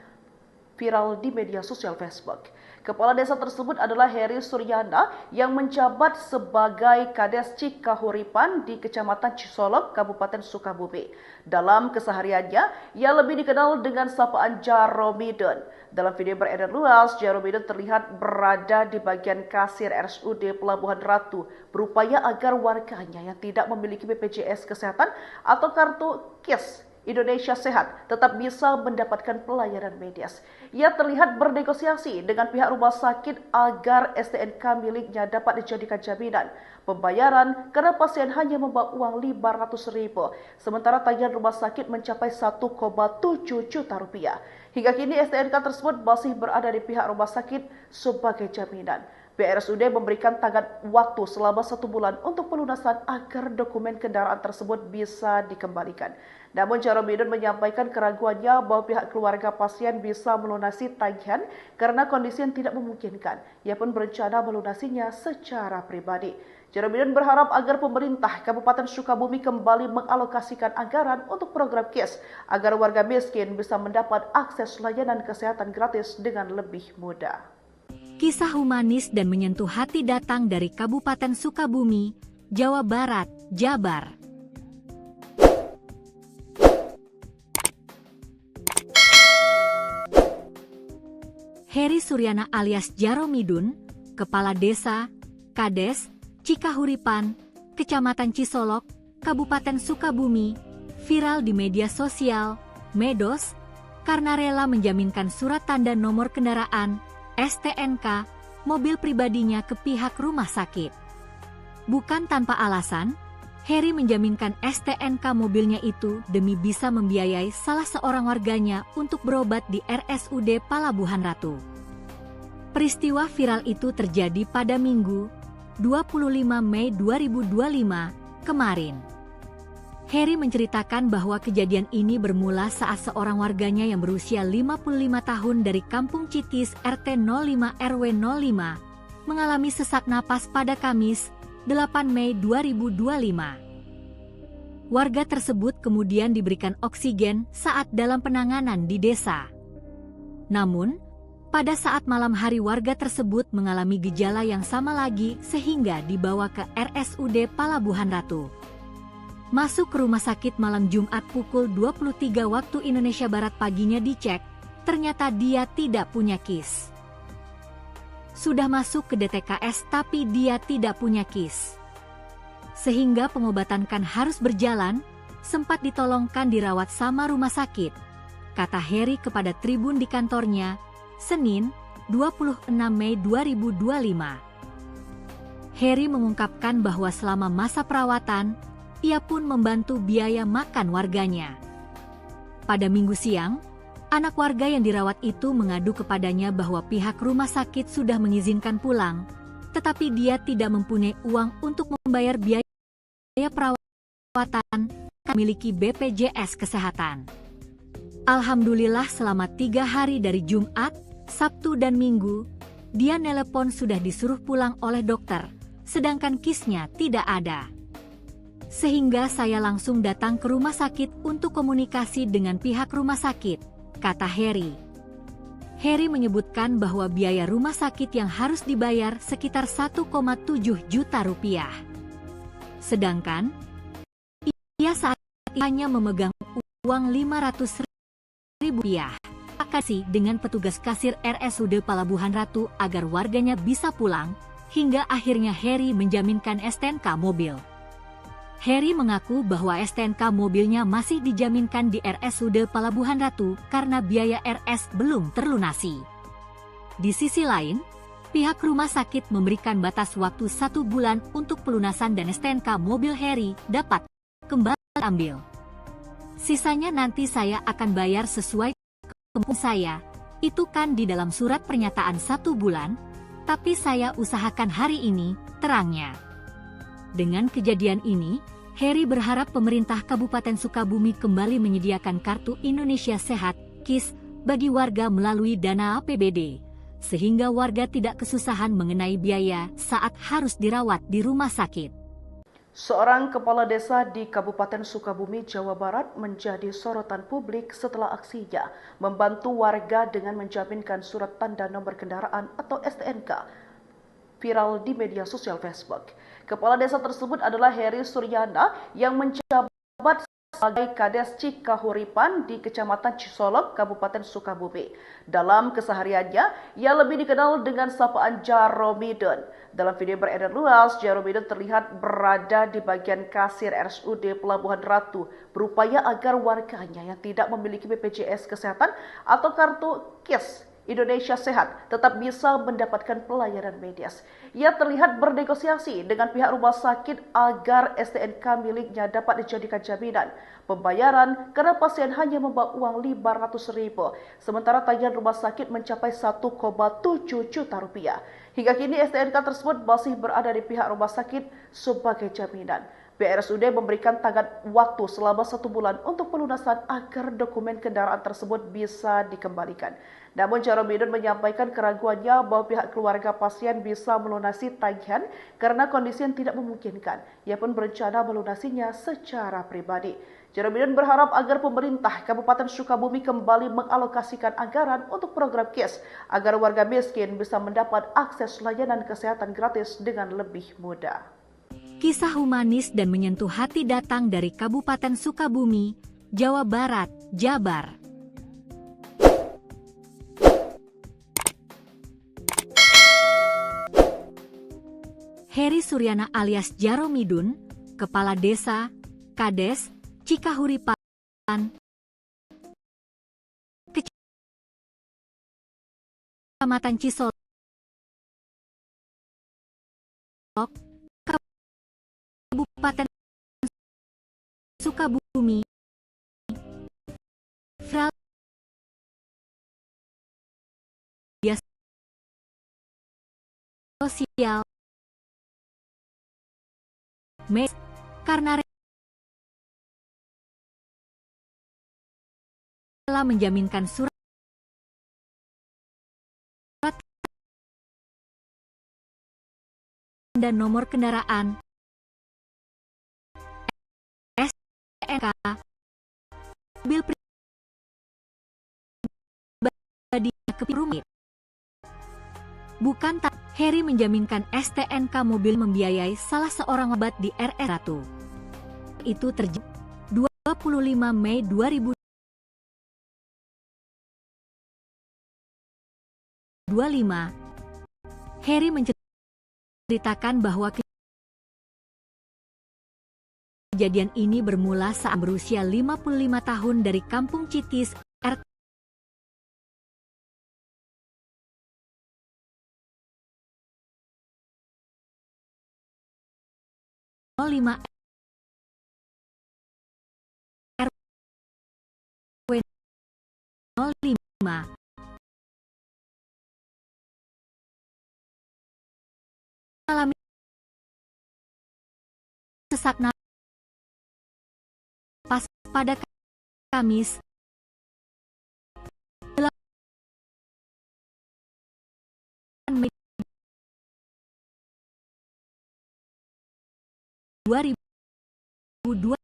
viral di media sosial Facebook. Kepala desa tersebut adalah Heri Suryana yang menjabat sebagai Kades Cikahuripan di Kecamatan Cisolok, Kabupaten Sukabumi. Dalam kesehariannya, ia lebih dikenal dengan sapaan Jaromidon. Dalam video beredar luas, Jaromidon terlihat berada di bagian kasir RSUD Pelabuhan Ratu, berupaya agar warganya yang tidak memiliki BPJS Kesehatan atau kartu KIS Indonesia Sehat tetap bisa mendapatkan pelayanan medis. Ia terlihat bernegosiasi dengan pihak rumah sakit agar STNK miliknya dapat dijadikan jaminan pembayaran karena pasien hanya membawa uang 500.000, sementara tagihan rumah sakit mencapai 1,7 juta rupiah. Hingga kini STNK tersebut masih berada di pihak rumah sakit sebagai jaminan. BRSUD memberikan tenggat waktu selama 1 bulan untuk pelunasan agar dokumen kendaraan tersebut bisa dikembalikan. Namun Jaromidon menyampaikan keraguannya bahwa pihak keluarga pasien bisa melunasi tagihan karena kondisi yang tidak memungkinkan. Ia pun berencana melunasinya secara pribadi. Jaromidon berharap agar pemerintah Kabupaten Sukabumi kembali mengalokasikan anggaran untuk program KIS agar warga miskin bisa mendapat akses layanan kesehatan gratis dengan lebih mudah. Kisah humanis dan menyentuh hati datang dari Kabupaten Sukabumi, Jawa Barat, Jabar. Heri Suryana alias Jaromidon, Kepala Desa, Kades, Cikahuripan, Kecamatan Cisolok, Kabupaten Sukabumi, viral di media sosial, Medos, karena rela menjaminkan surat tanda nomor kendaraan, STNK, mobil pribadinya ke pihak rumah sakit. Bukan tanpa alasan, Heri menjaminkan STNK mobilnya itu demi bisa membiayai salah seorang warganya untuk berobat di RSUD Pelabuhan Ratu. Peristiwa viral itu terjadi pada Minggu, 25 Mei 2025, kemarin. Heri menceritakan bahwa kejadian ini bermula saat seorang warganya yang berusia 55 tahun dari Kampung Citis RT 05 RW 05 mengalami sesak napas pada Kamis, 8 Mei 2025. Warga tersebut kemudian diberikan oksigen saat dalam penanganan di desa. Namun, pada saat malam hari warga tersebut mengalami gejala yang sama lagi sehingga dibawa ke RSUD Pelabuhan Ratu. Masuk ke rumah sakit malam Jumat pukul 23 waktu Indonesia Barat paginya dicek, ternyata dia tidak punya KIS. Sudah masuk ke DTKS tapi dia tidak punya KIS. Sehingga pengobatan kan harus berjalan, sempat ditolongkan dirawat sama rumah sakit, kata Heri kepada Tribun di kantornya, Senin, 26 Mei 2025. Heri mengungkapkan bahwa selama masa perawatan, ia pun membantu biaya makan warganya. Pada Minggu siang, anak warga yang dirawat itu mengadu kepadanya bahwa pihak rumah sakit sudah mengizinkan pulang, tetapi dia tidak mempunyai uang untuk membayar biaya perawatan memiliki BPJS Kesehatan. Alhamdulillah selama 3 hari dari Jumat, Sabtu dan Minggu, dia nelepon sudah disuruh pulang oleh dokter, sedangkan KIS-nya tidak ada. Sehingga saya langsung datang ke rumah sakit untuk komunikasi dengan pihak rumah sakit, kata Heri. Heri menyebutkan bahwa biaya rumah sakit yang harus dibayar sekitar 1,7 juta rupiah. Sedangkan, ia saat ini hanya memegang uang 500.000 rupiah. Kasih dengan petugas kasir RSUD Pelabuhan Ratu agar warganya bisa pulang, hingga akhirnya Heri menjaminkan STNK mobil. Heri mengaku bahwa STNK mobilnya masih dijaminkan di RSUD Pelabuhan Ratu karena biaya RS belum terlunasi. Di sisi lain, pihak rumah sakit memberikan batas waktu 1 bulan untuk pelunasan dan STNK mobil Heri dapat kembali ambil. Sisanya nanti saya akan bayar sesuai kemampuan saya. Itu kan di dalam surat pernyataan 1 bulan, tapi saya usahakan hari ini, terangnya. Dengan kejadian ini, Heri berharap pemerintah Kabupaten Sukabumi kembali menyediakan Kartu Indonesia Sehat, KIS, bagi warga melalui dana APBD, sehingga warga tidak kesusahan mengenai biaya saat harus dirawat di rumah sakit. Seorang kepala desa di Kabupaten Sukabumi, Jawa Barat menjadi sorotan publik setelah aksinya membantu warga dengan menjaminkan surat tanda nomor kendaraan atau STNK viral di media sosial Facebook. Kepala desa tersebut adalah Heri Suryana yang menjabat sebagai Kades Cikahuripan di Kecamatan Cisolok, Kabupaten Sukabumi. Dalam kesehariannya, ia lebih dikenal dengan sapaan Jaromidon. Dalam video beredar luas, Jaromidon terlihat berada di bagian kasir RSUD Pelabuhan Ratu, berupaya agar warganya yang tidak memiliki BPJS Kesehatan atau kartu KIS Indonesia Sehat tetap bisa mendapatkan pelayanan medis. Ia terlihat bernegosiasi dengan pihak rumah sakit agar STNK miliknya dapat dijadikan jaminan pembayaran karena pasien hanya membawa uang 500.000, sementara tagihan rumah sakit mencapai 1,7 juta rupiah. Hingga kini STNK tersebut masih berada di pihak rumah sakit sebagai jaminan. BRSUD memberikan tenggat waktu selama 1 bulan untuk pelunasan agar dokumen kendaraan tersebut bisa dikembalikan. Namun Jaromidon menyampaikan keraguannya bahwa pihak keluarga pasien bisa melunasi tagihan karena kondisi yang tidak memungkinkan. Ia pun berencana melunasinya secara pribadi. Jaromidon berharap agar pemerintah Kabupaten Sukabumi kembali mengalokasikan anggaran untuk program KIS agar warga miskin bisa mendapat akses layanan kesehatan gratis dengan lebih mudah. Kisah humanis dan menyentuh hati datang dari Kabupaten Sukabumi, Jawa Barat, Jabar. Heri Suryana alias Jaromidon, Kepala Desa, Kades, Cikahuripan, Kecamatan Cisolok, Kabupaten Sukabumi, viral media sosial, karena rela menjaminkan surat dan nomor kendaraan STNK mobil pribadi ke rumit. Bukan tak, Heri menjaminkan STNK mobil membiayai salah seorang obat di RS Ratu. Itu terjadi 25 Mei 2025. Heri menceritakan bahwa kejadian ini bermula saat berusia 55 tahun dari Kampung Citis, RT 05 RW 05 alami sesak napas pada Kamis 8 Mei 2025.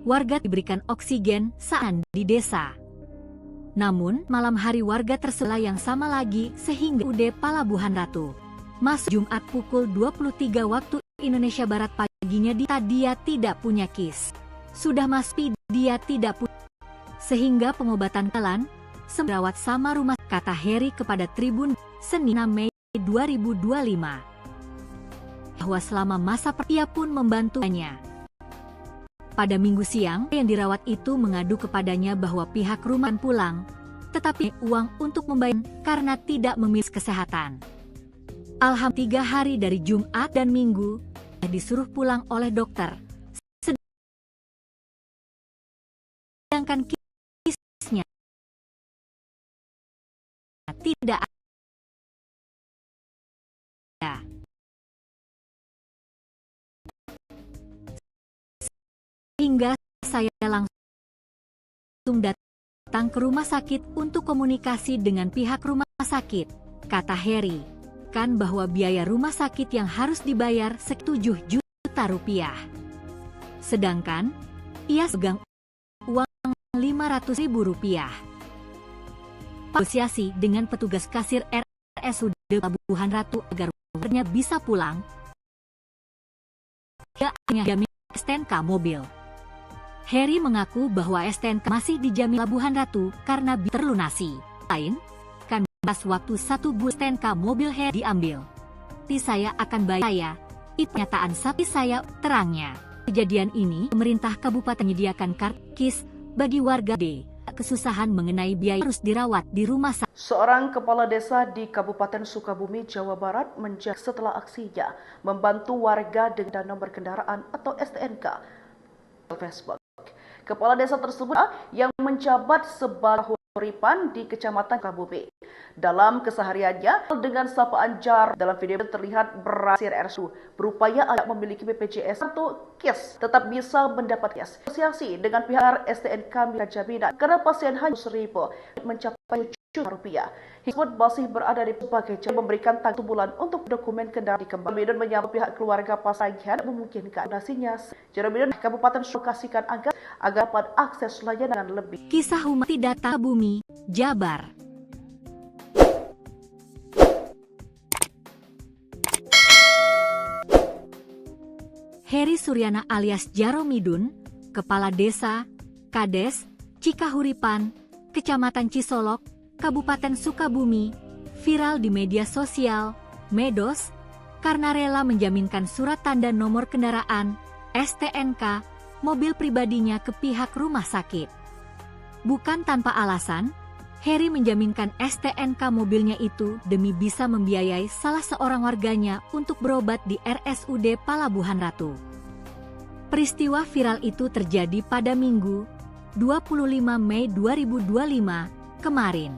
Warga diberikan oksigen saat di desa. Namun, malam hari warga tersela yang sama lagi sehingga UD Pelabuhan Ratu. Masuk Jumat pukul 23 waktu Indonesia Barat paginya dia tidak punya KIS. Sudah maspi dia tidak punya. Sehingga pengobatan jalan, semrawat sama rumah, kata Heri kepada Tribun, Senin 6 Mei 2025. Bahwa selama masa ia pun membantunya. Pada Minggu siang, yang dirawat itu mengadu kepadanya bahwa pihak rumah pulang, tetapi uang untuk membayar karena tidak memiliki kesehatan. Alhamdulillah 3 hari dari Jumat dan Minggu, disuruh pulang oleh dokter. Sedangkan kisnya tidak ada. Hingga saya langsung datang ke rumah sakit untuk komunikasi dengan pihak rumah sakit, kata Heri. Kan bahwa biaya rumah sakit yang harus dibayar Rp7 juta. Sedangkan ia pegang uang Rp500.000. Negosiasi dengan petugas kasir RSUD Pelabuhan Ratu agar warganya bisa pulang. Ia hanya jamin STNK mobil. Heri mengaku bahwa STNK masih dijamin Pelabuhan Ratu karena terlunasi. Lain, kan pas waktu 1 bulan STNK mobil Heri diambil. Saya akan bayar, itu pernyataan sapi saya, terangnya. Kejadian ini, pemerintah kabupaten menyediakan kartu KIS bagi warga D. Kesusahan mengenai biaya harus dirawat di rumah sakit. Seorang kepala desa di Kabupaten Sukabumi, Jawa Barat menjadi setelah aksinya membantu warga dengan nomor kendaraan atau STNK. Facebook. Kepala desa tersebut yang menjabat sebagai Huripan di Kecamatan Sukabumi. Dalam kesehariannya dengan sapaan jar, dalam video terlihat berasir RSU berupaya agar memiliki BPJS atau KIS tetap bisa mendapat KIS. Asosiasi dengan pihak STNK minta jaminan karena pasien hanya Rp1.000 mencapai Rp7 Hizbut masih berada di berbagai cara memberikan tanggung bulan untuk dokumen kendaraan dikembali dan menyambut pihak keluarga pasangan memungkinkan donasinya. Jurubidun Kabupaten Sukasikan agar dapat akses layanan lebih. Kisah Humati Data Bumi, Jabar. Heri Suryana alias Jaromidun, Kepala Desa, Kades, Cikahuripan, Kecamatan Cisolok, Kabupaten Sukabumi, viral di media sosial, Medos, karena rela menjaminkan surat tanda nomor kendaraan, STNK, mobil pribadinya ke pihak rumah sakit. Bukan tanpa alasan, Heri menjaminkan STNK mobilnya itu demi bisa membiayai salah seorang warganya untuk berobat di RSUD Pelabuhan Ratu. Peristiwa viral itu terjadi pada Minggu, 25 Mei 2025, kemarin.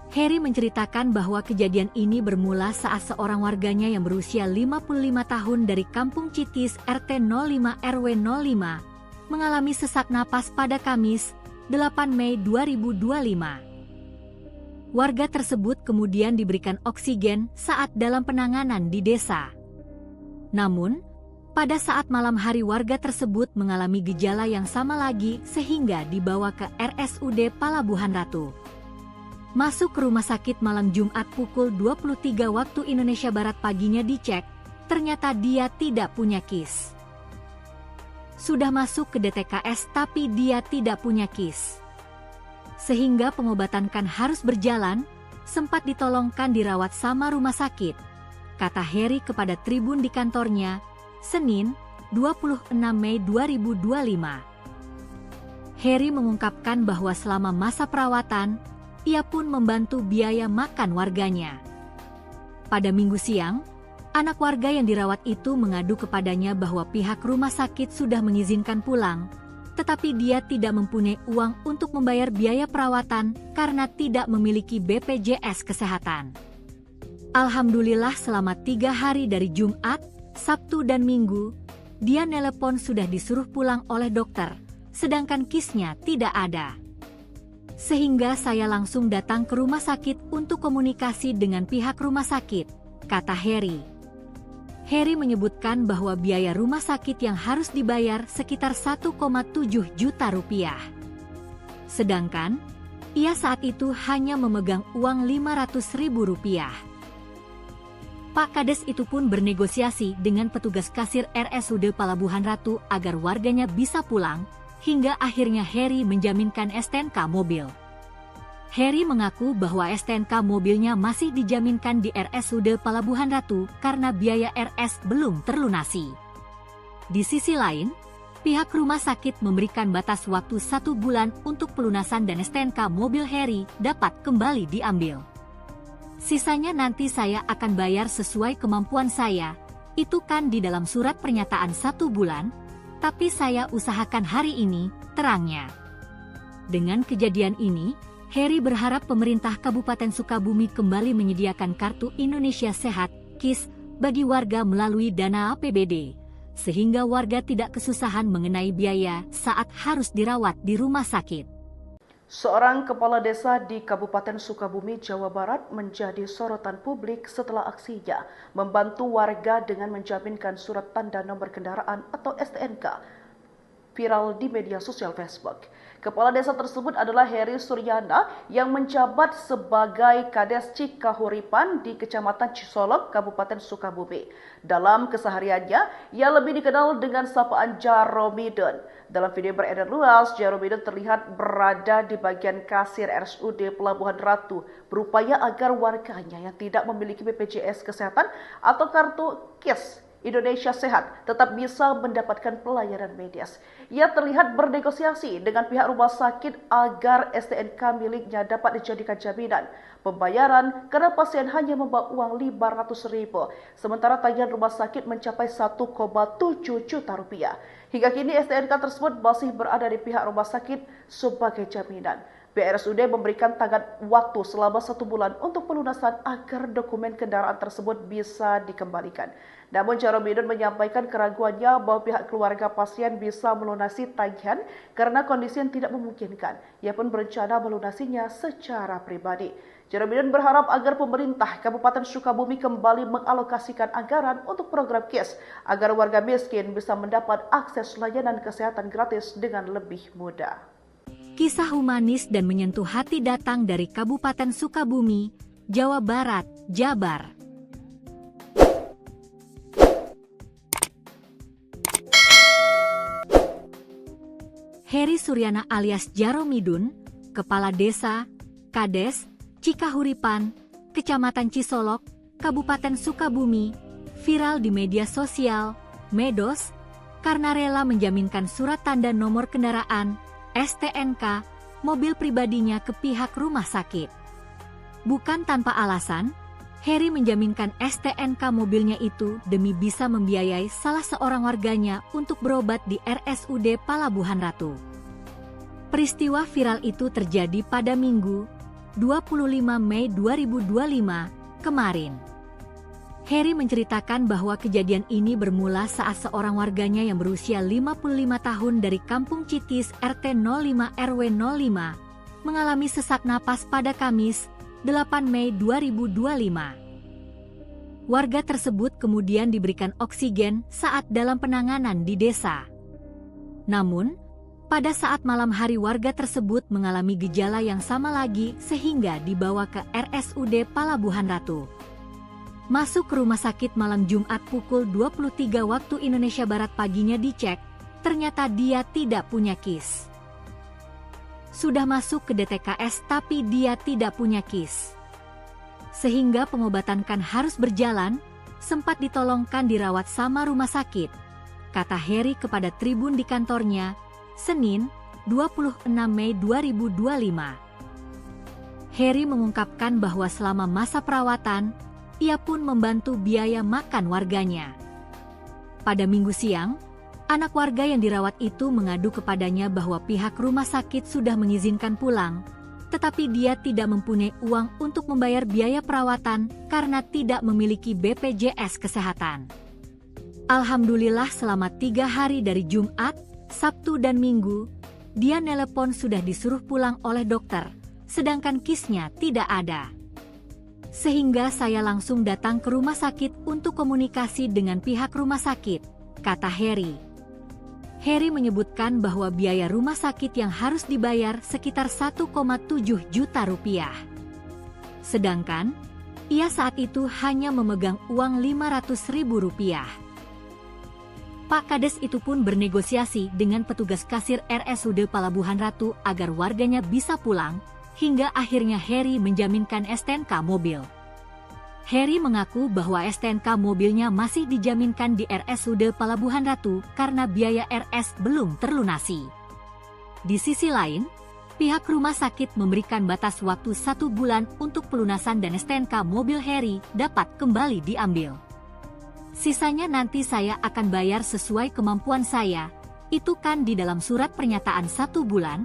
Heri menceritakan bahwa kejadian ini bermula saat seorang warganya yang berusia 55 tahun dari Kampung Citis RT 05 RW 05 mengalami sesak napas pada Kamis, 8 Mei 2025. Warga tersebut kemudian diberikan oksigen saat dalam penanganan di desa. Namun, pada saat malam hari warga tersebut mengalami gejala yang sama lagi sehingga dibawa ke RSUD Pelabuhan Ratu. Masuk ke rumah sakit malam Jumat pukul 23 waktu Indonesia Barat paginya dicek, ternyata dia tidak punya KIS. Sudah masuk ke DTKS tapi dia tidak punya KIS. Sehingga pengobatan kan harus berjalan, sempat ditolongkan dirawat sama rumah sakit, kata Heri kepada Tribun di kantornya, Senin, 26 Mei 2025. Heri mengungkapkan bahwa selama masa perawatan, ia pun membantu biaya makan warganya. Pada Minggu siang, anak warga yang dirawat itu mengadu kepadanya bahwa pihak rumah sakit sudah mengizinkan pulang, tetapi dia tidak mempunyai uang untuk membayar biaya perawatan karena tidak memiliki BPJS Kesehatan. Alhamdulillah selama 3 hari dari Jumat, Sabtu dan Minggu, dia nelepon sudah disuruh pulang oleh dokter, sedangkan KIS-nya tidak ada. Sehingga saya langsung datang ke rumah sakit untuk komunikasi dengan pihak rumah sakit, kata Heri. Heri menyebutkan bahwa biaya rumah sakit yang harus dibayar sekitar Rp1,7 juta. Sedangkan, ia saat itu hanya memegang uang Rp500.000. Pak Kades itu pun bernegosiasi dengan petugas kasir RSUD Pelabuhan Ratu agar warganya bisa pulang, hingga akhirnya Heri menjaminkan STNK mobil. Heri mengaku bahwa STNK mobilnya masih dijaminkan di RSUD Pelabuhan Ratu karena biaya RS belum terlunasi. Di sisi lain, Pihak rumah sakit memberikan batas waktu 1 bulan untuk pelunasan dan STNK mobil Harry dapat kembali diambil. Sisanya nanti saya akan bayar sesuai kemampuan saya. Itu kan di dalam surat pernyataan 1 bulan, tapi saya usahakan hari ini, terangnya. Dengan kejadian ini, Harry berharap pemerintah Kabupaten Sukabumi kembali menyediakan Kartu Indonesia Sehat, KIS, bagi warga melalui dana APBD, sehingga warga tidak kesusahan mengenai biaya saat harus dirawat di rumah sakit. Seorang kepala desa di Kabupaten Sukabumi, Jawa Barat menjadi sorotan publik setelah aksinya membantu warga dengan menjaminkan surat tanda nomor kendaraan atau STNK viral di media sosial Facebook. Kepala desa tersebut adalah Heri Suryana yang menjabat sebagai Kades Cikahuripan di Kecamatan Cisolok, Kabupaten Sukabumi. Dalam kesehariannya, ia lebih dikenal dengan sapaan Jaromidon. Dalam video beredar luas, Jaromidon terlihat berada di bagian kasir RSUD Pelabuhan Ratu, berupaya agar warganya yang tidak memiliki BPJS Kesehatan atau kartu KIS Indonesia Sehat tetap bisa mendapatkan pelayanan medis. Ia terlihat bernegosiasi dengan pihak rumah sakit agar STNK miliknya dapat dijadikan jaminan pembayaran karena pasien hanya membawa uang 500.000, sementara tagihan rumah sakit mencapai 1,7 juta rupiah. Hingga kini STNK tersebut masih berada di pihak rumah sakit sebagai jaminan. BRSUD memberikan tenggat waktu selama 1 bulan untuk pelunasan agar dokumen kendaraan tersebut bisa dikembalikan. Namun Jaromidon menyampaikan keraguannya bahwa pihak keluarga pasien bisa melunasi tagihan karena kondisi yang tidak memungkinkan. Ia pun berencana melunasinya secara pribadi. Jaromidon berharap agar pemerintah Kabupaten Sukabumi kembali mengalokasikan anggaran untuk program KIS agar warga miskin bisa mendapat akses layanan kesehatan gratis dengan lebih mudah. Kisah humanis dan menyentuh hati datang dari Kabupaten Sukabumi, Jawa Barat, Jabar. Heri Suryana alias Jaromidon, Kepala Desa, Kades, Cikahuripan, Kecamatan Cisolok, Kabupaten Sukabumi, viral di media sosial, Medos, karena rela menjaminkan surat tanda nomor kendaraan, STNK, mobil pribadinya ke pihak rumah sakit. Bukan tanpa alasan, Heri menjaminkan STNK mobilnya itu demi bisa membiayai salah seorang warganya untuk berobat di RSUD Pelabuhan Ratu. Peristiwa viral itu terjadi pada Minggu, 25 Mei 2025, kemarin. Heri menceritakan bahwa kejadian ini bermula saat seorang warganya yang berusia 55 tahun dari Kampung Citis RT 05 RW 05 mengalami sesak napas pada Kamis, 8 Mei 2025. Warga tersebut kemudian diberikan oksigen saat dalam penanganan di desa. Namun, pada saat malam hari warga tersebut mengalami gejala yang sama lagi sehingga dibawa ke RSUD Pelabuhan Ratu. Masuk ke rumah sakit malam Jumat pukul 23 waktu Indonesia Barat paginya dicek, ternyata dia tidak punya KIS. Sudah masuk ke DTKS tapi dia tidak punya KIS. Sehingga pengobatan kan harus berjalan, sempat ditolongkan dirawat sama rumah sakit, kata Heri kepada Tribun di kantornya, Senin, 26 Mei 2025. Heri mengungkapkan bahwa selama masa perawatan, ia pun membantu biaya makan warganya. Pada Minggu siang, anak warga yang dirawat itu mengadu kepadanya bahwa pihak rumah sakit sudah mengizinkan pulang, tetapi dia tidak mempunyai uang untuk membayar biaya perawatan karena tidak memiliki BPJS Kesehatan. Alhamdulillah selama 3 hari dari Jumat, Sabtu dan Minggu, dia nelepon sudah disuruh pulang oleh dokter, sedangkan KIS-nya tidak ada. Sehingga saya langsung datang ke rumah sakit untuk komunikasi dengan pihak rumah sakit, kata Heri. Heri menyebutkan bahwa biaya rumah sakit yang harus dibayar sekitar 1,7 juta rupiah. Sedangkan, ia saat itu hanya memegang uang 500.000 rupiah. Pak Kades itu pun bernegosiasi dengan petugas kasir RSUD Pelabuhan Ratu agar warganya bisa pulang, hingga akhirnya Heri menjaminkan STNK mobil. Heri mengaku bahwa STNK mobilnya masih dijaminkan di RSUD Palabuhan Ratu karena biaya RS belum terlunasi. Di sisi lain, pihak rumah sakit memberikan batas waktu 1 bulan untuk pelunasan dan STNK mobil Heri dapat kembali diambil. Sisanya nanti saya akan bayar sesuai kemampuan saya, itu kan di dalam surat pernyataan 1 bulan,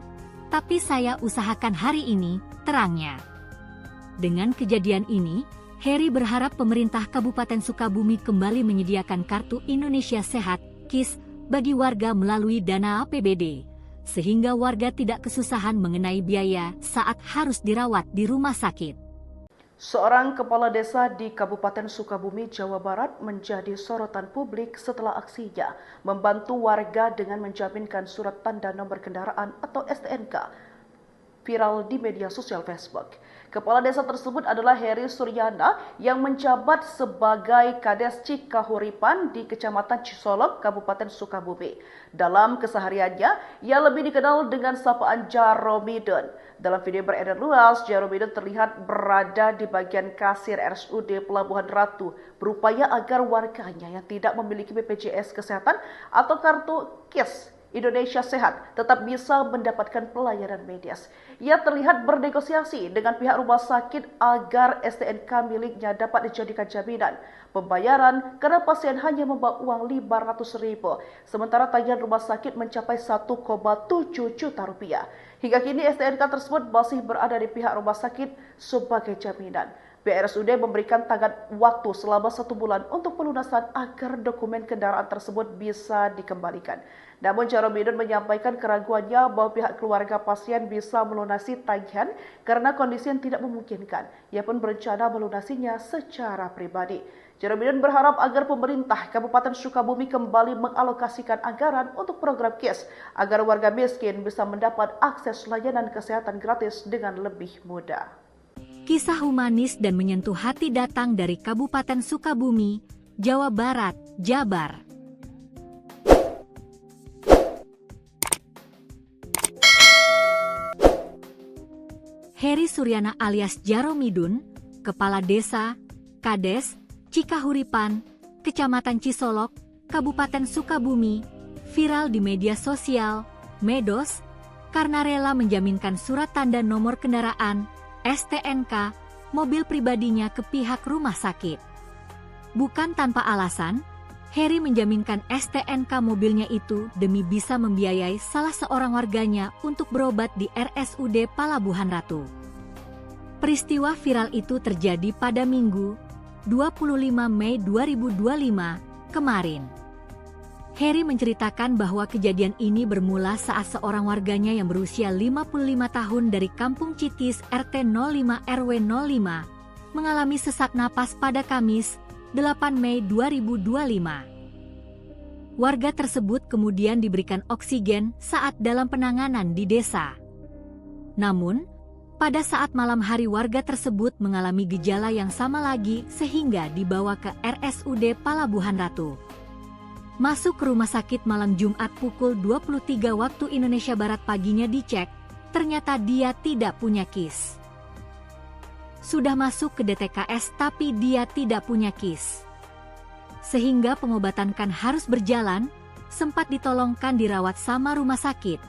tapi saya usahakan hari ini, terangnya. Dengan kejadian ini, Heri berharap pemerintah Kabupaten Sukabumi kembali menyediakan Kartu Indonesia Sehat (KIS) bagi warga melalui dana APBD, sehingga warga tidak kesusahan mengenai biaya saat harus dirawat di rumah sakit. Seorang kepala desa di Kabupaten Sukabumi, Jawa Barat menjadi sorotan publik setelah aksinya membantu warga dengan menjaminkan surat tanda nomor kendaraan atau STNK viral di media sosial Facebook. Kepala desa tersebut adalah Heri Suryana yang menjabat sebagai Kades Cikahuripan di Kecamatan Cisolok, Kabupaten Sukabumi. Dalam kesehariannya, ia lebih dikenal dengan sapaan Jaromidon. Dalam video beredar luas, Jaromidon terlihat berada di bagian kasir RSUD Pelabuhan Ratu, berupaya agar warganya yang tidak memiliki BPJS Kesehatan atau kartu KIS Indonesia Sehat tetap bisa mendapatkan pelayanan medis. Ia terlihat bernegosiasi dengan pihak rumah sakit agar STNK miliknya dapat dijadikan jaminan pembayaran karena pasien hanya membawa uang 500.000, sementara tagihan rumah sakit mencapai 1,7 juta rupiah. Hingga kini STNK tersebut masih berada di pihak rumah sakit sebagai jaminan. BRSUD memberikan tenggat waktu selama 1 bulan untuk pelunasan agar dokumen kendaraan tersebut bisa dikembalikan. Namun Jaromidon menyampaikan keraguannya bahwa pihak keluarga pasien bisa melunasi tagihan karena kondisi yang tidak memungkinkan. Ia pun berencana melunasinya secara pribadi. Jaromidon berharap agar pemerintah Kabupaten Sukabumi kembali mengalokasikan anggaran untuk program KIS agar warga miskin bisa mendapat akses layanan kesehatan gratis dengan lebih mudah. Kisah humanis dan menyentuh hati datang dari Kabupaten Sukabumi, Jawa Barat, Jabar. Heri Suryana alias Jaromidon, Kepala Desa, Kades, Cikahuripan, Kecamatan Cisolok, Kabupaten Sukabumi, viral di media sosial, Medos, karena rela menjaminkan surat tanda nomor kendaraan, STNK, mobil pribadinya ke pihak rumah sakit. Bukan tanpa alasan, Heri menjaminkan STNK mobilnya itu demi bisa membiayai salah seorang warganya untuk berobat di RSUD Palabuhan Ratu. Peristiwa viral itu terjadi pada Minggu, 25 Mei 2025, kemarin. Heri menceritakan bahwa kejadian ini bermula saat seorang warganya yang berusia 55 tahun dari Kampung Citis RT 05 RW 05 mengalami sesak napas pada Kamis, 8 Mei 2025. Warga tersebut kemudian diberikan oksigen saat dalam penanganan di desa. Namun, pada saat malam hari warga tersebut mengalami gejala yang sama lagi sehingga dibawa ke RSUD Palabuhan Ratu. Masuk ke rumah sakit malam Jumat pukul 23 waktu Indonesia Barat paginya dicek, ternyata dia tidak punya KIS. Sudah masuk ke DTKS tapi dia tidak punya KIS. Sehingga pengobatan kan harus berjalan, sempat ditolongkan dirawat sama rumah sakit,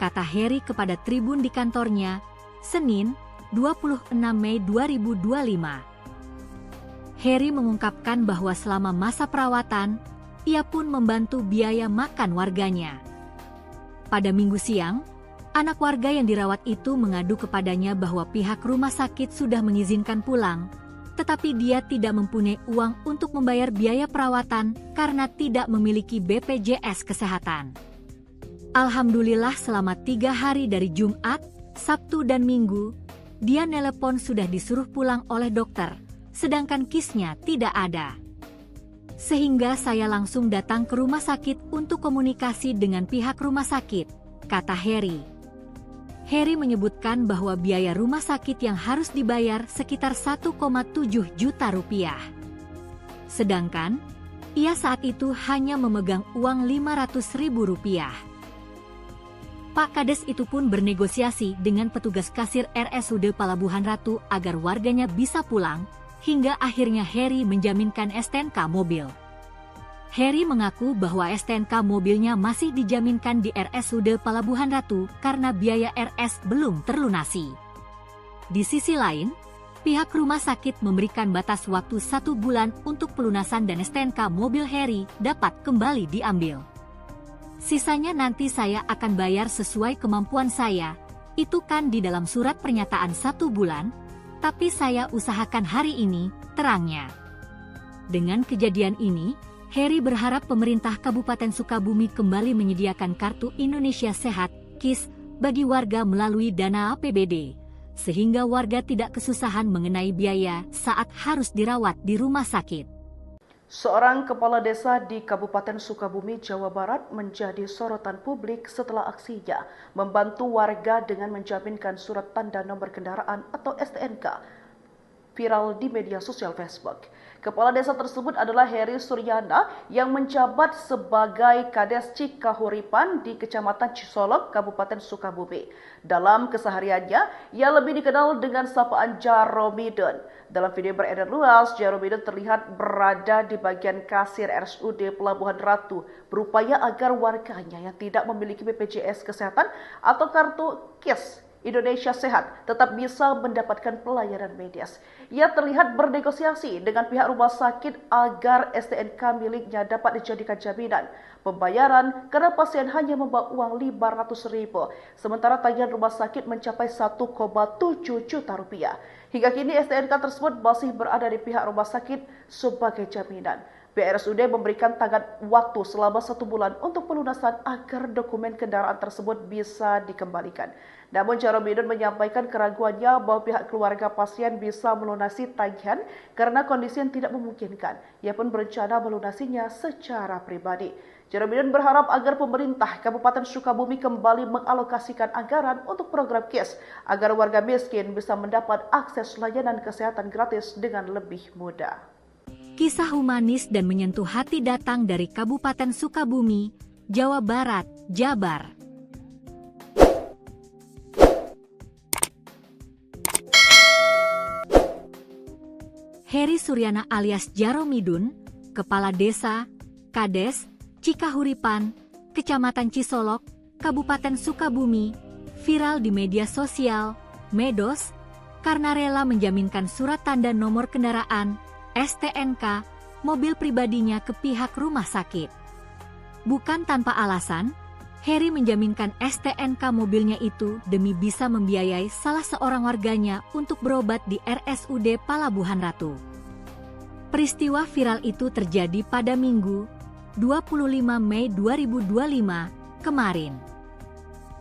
kata Heri kepada Tribun di kantornya, Senin, 26 Mei 2025. Heri mengungkapkan bahwa selama masa perawatan, ia pun membantu biaya makan warganya. Pada Minggu siang, anak warga yang dirawat itu mengadu kepadanya bahwa pihak rumah sakit sudah mengizinkan pulang, tetapi dia tidak mempunyai uang untuk membayar biaya perawatan karena tidak memiliki BPJS Kesehatan. Alhamdulillah selama 3 hari dari Jumat, Sabtu dan Minggu, dia nelepon sudah disuruh pulang oleh dokter, sedangkan KIS-nya tidak ada. Sehingga saya langsung datang ke rumah sakit untuk komunikasi dengan pihak rumah sakit, kata Heri. Heri menyebutkan bahwa biaya rumah sakit yang harus dibayar sekitar 1,7 juta rupiah. Sedangkan, ia saat itu hanya memegang uang 500.000 rupiah. Pak Kades itu pun bernegosiasi dengan petugas kasir RSUD Palabuhan Ratu agar warganya bisa pulang, hingga akhirnya Harry menjaminkan STNK mobil. Harry mengaku bahwa STNK mobilnya masih dijaminkan di RSUD Palabuhan Ratu karena biaya RS belum terlunasi. Di sisi lain, pihak rumah sakit memberikan batas waktu 1 bulan untuk pelunasan dan STNK mobil Harry dapat kembali diambil. Sisanya nanti saya akan bayar sesuai kemampuan saya, itu kan di dalam surat pernyataan 1 bulan, tapi saya usahakan hari ini, terangnya. Dengan kejadian ini, Harry berharap pemerintah Kabupaten Sukabumi kembali menyediakan Kartu Indonesia Sehat, KIS, bagi warga melalui dana APBD, sehingga warga tidak kesusahan mengenai biaya saat harus dirawat di rumah sakit. Seorang kepala desa di Kabupaten Sukabumi, Jawa Barat menjadi sorotan publik setelah aksinya membantu warga dengan menjaminkan surat tanda nomor kendaraan atau STNK viral di media sosial Facebook. Kepala desa tersebut adalah Heri Suryana yang menjabat sebagai Kades Cikahuripan di Kecamatan Cisolok, Kabupaten Sukabumi. Dalam kesehariannya, ia lebih dikenal dengan sapaan Jaromidon. Dalam video beredar luas, Jaromidon terlihat berada di bagian kasir RSUD Pelabuhan Ratu, berupaya agar warganya yang tidak memiliki BPJS Kesehatan atau kartu KIS Indonesia Sehat tetap bisa mendapatkan pelayanan medis. Ia terlihat bernegosiasi dengan pihak rumah sakit agar STNK miliknya dapat dijadikan jaminan pembayaran karena pasien hanya membawa uang 500.000, sementara tagihan rumah sakit mencapai 1,7 juta rupiah. Hingga kini STNK tersebut masih berada di pihak rumah sakit sebagai jaminan. BRSUD memberikan tenggat waktu selama 1 bulan untuk pelunasan agar dokumen kendaraan tersebut bisa dikembalikan. Namun Jaromidon menyampaikan keraguannya bahwa pihak keluarga pasien bisa melunasi tagihan karena kondisi yang tidak memungkinkan. Ia pun berencana melunasinya secara pribadi. Jaromidon berharap agar pemerintah Kabupaten Sukabumi kembali mengalokasikan anggaran untuk program KIS agar warga miskin bisa mendapat akses layanan kesehatan gratis dengan lebih mudah. Kisah humanis dan menyentuh hati datang dari Kabupaten Sukabumi, Jawa Barat, Jabar. Heri Suryana alias Jaromidon, Kepala Desa, Kades, Cikahuripan, Kecamatan Cisolok, Kabupaten Sukabumi, viral di media sosial, Medos, karena rela menjaminkan surat tanda nomor kendaraan, STNK, mobil pribadinya ke pihak rumah sakit. Bukan tanpa alasan, Heri menjaminkan STNK mobilnya itu demi bisa membiayai salah seorang warganya untuk berobat di RSUD Palabuhan Ratu. Peristiwa viral itu terjadi pada Minggu, 25 Mei 2025, kemarin.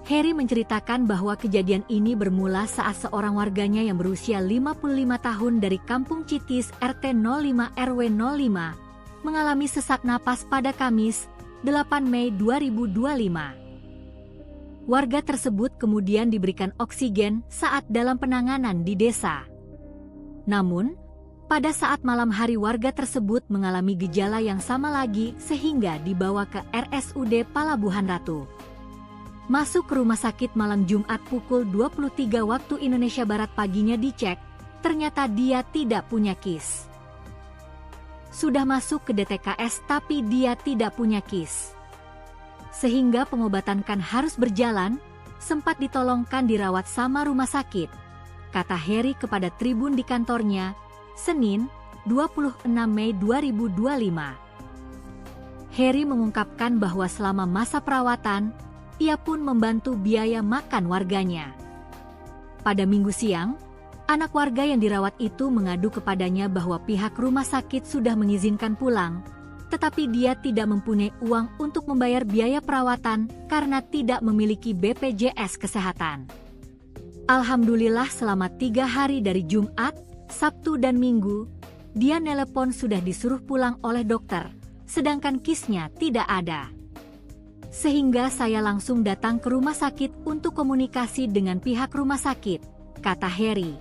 Heri menceritakan bahwa kejadian ini bermula saat seorang warganya yang berusia 55 tahun dari Kampung Citis RT 05 RW 05 mengalami sesak napas pada Kamis, 8 Mei 2025. Warga tersebut kemudian diberikan oksigen saat dalam penanganan di desa. Namun, pada saat malam hari warga tersebut mengalami gejala yang sama lagi sehingga dibawa ke RSUD Palabuhan Ratu. Masuk ke rumah sakit malam Jumat pukul 23 waktu Indonesia Barat paginya dicek, ternyata dia tidak punya KIS. Sudah masuk ke DTKS tapi dia tidak punya KIS. Sehingga pengobatan kan harus berjalan, sempat ditolongkan dirawat sama rumah sakit, kata Heri kepada Tribun di kantornya, Senin, 26 Mei 2025. Heri mengungkapkan bahwa selama masa perawatan, ia pun membantu biaya makan warganya. Pada Minggu siang, anak warga yang dirawat itu mengadu kepadanya bahwa pihak rumah sakit sudah mengizinkan pulang, tetapi dia tidak mempunyai uang untuk membayar biaya perawatan karena tidak memiliki BPJS Kesehatan. Alhamdulillah selama 3 hari dari Jumat, Sabtu dan Minggu, dia nelepon sudah disuruh pulang oleh dokter, sedangkan KIS-nya tidak ada. Sehingga saya langsung datang ke rumah sakit untuk komunikasi dengan pihak rumah sakit, kata Heri.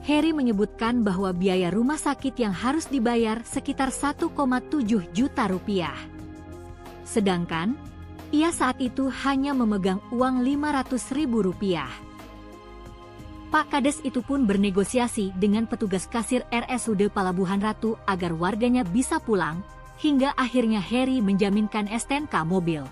Heri menyebutkan bahwa biaya rumah sakit yang harus dibayar sekitar 1,7 juta rupiah. Sedangkan, ia saat itu hanya memegang uang 500.000 rupiah. Pak Kades itu pun bernegosiasi dengan petugas kasir RSUD Palabuhan Ratu agar warganya bisa pulang, hingga akhirnya Heri menjaminkan STNK mobil.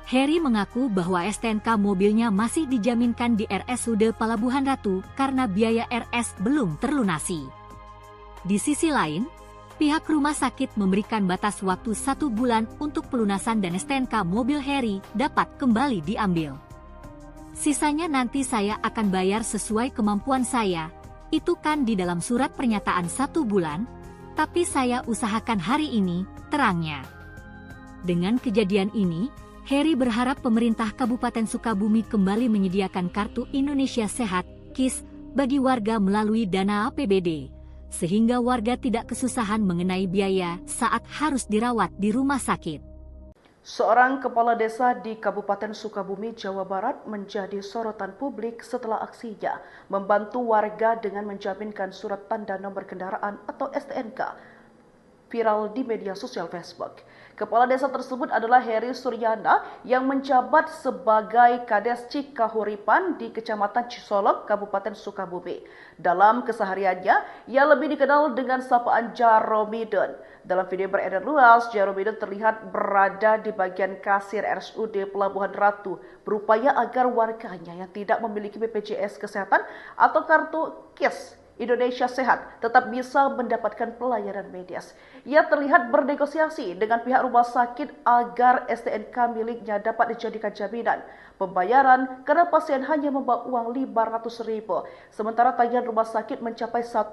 Heri mengaku bahwa STNK mobilnya masih dijaminkan di RSUD Palabuhan Ratu karena biaya RS belum terlunasi. Di sisi lain, pihak rumah sakit memberikan batas waktu 1 bulan untuk pelunasan dan STNK mobil Heri dapat kembali diambil. Sisanya nanti saya akan bayar sesuai kemampuan saya, itu kan di dalam surat pernyataan 1 bulan, tapi saya usahakan hari ini, terangnya. Dengan kejadian ini, Heri berharap pemerintah Kabupaten Sukabumi kembali menyediakan Kartu Indonesia Sehat, KIS, bagi warga melalui dana APBD, sehingga warga tidak kesusahan mengenai biaya saat harus dirawat di rumah sakit. Seorang kepala desa di Kabupaten Sukabumi, Jawa Barat menjadi sorotan publik setelah aksinya membantu warga dengan menjaminkan surat tanda nomor kendaraan atau STNK viral di media sosial Facebook. Kepala desa tersebut adalah Heri Suryana yang menjabat sebagai Kades Cikahuripan di Kecamatan Cisolok, Kabupaten Sukabumi. Dalam kesehariannya, ia lebih dikenal dengan sapaan Jaromidon. Dalam video beredar luas, Jaromidon terlihat berada di bagian kasir RSUD Pelabuhan Ratu, berupaya agar warganya yang tidak memiliki BPJS Kesehatan atau kartu KIS Indonesia Sehat tetap bisa mendapatkan pelayanan medis. Ia terlihat bernegosiasi dengan pihak rumah sakit agar STNK miliknya dapat dijadikan jaminan pembayaran karena pasien hanya membawa uang 500.000, sementara tagihan rumah sakit mencapai 1,7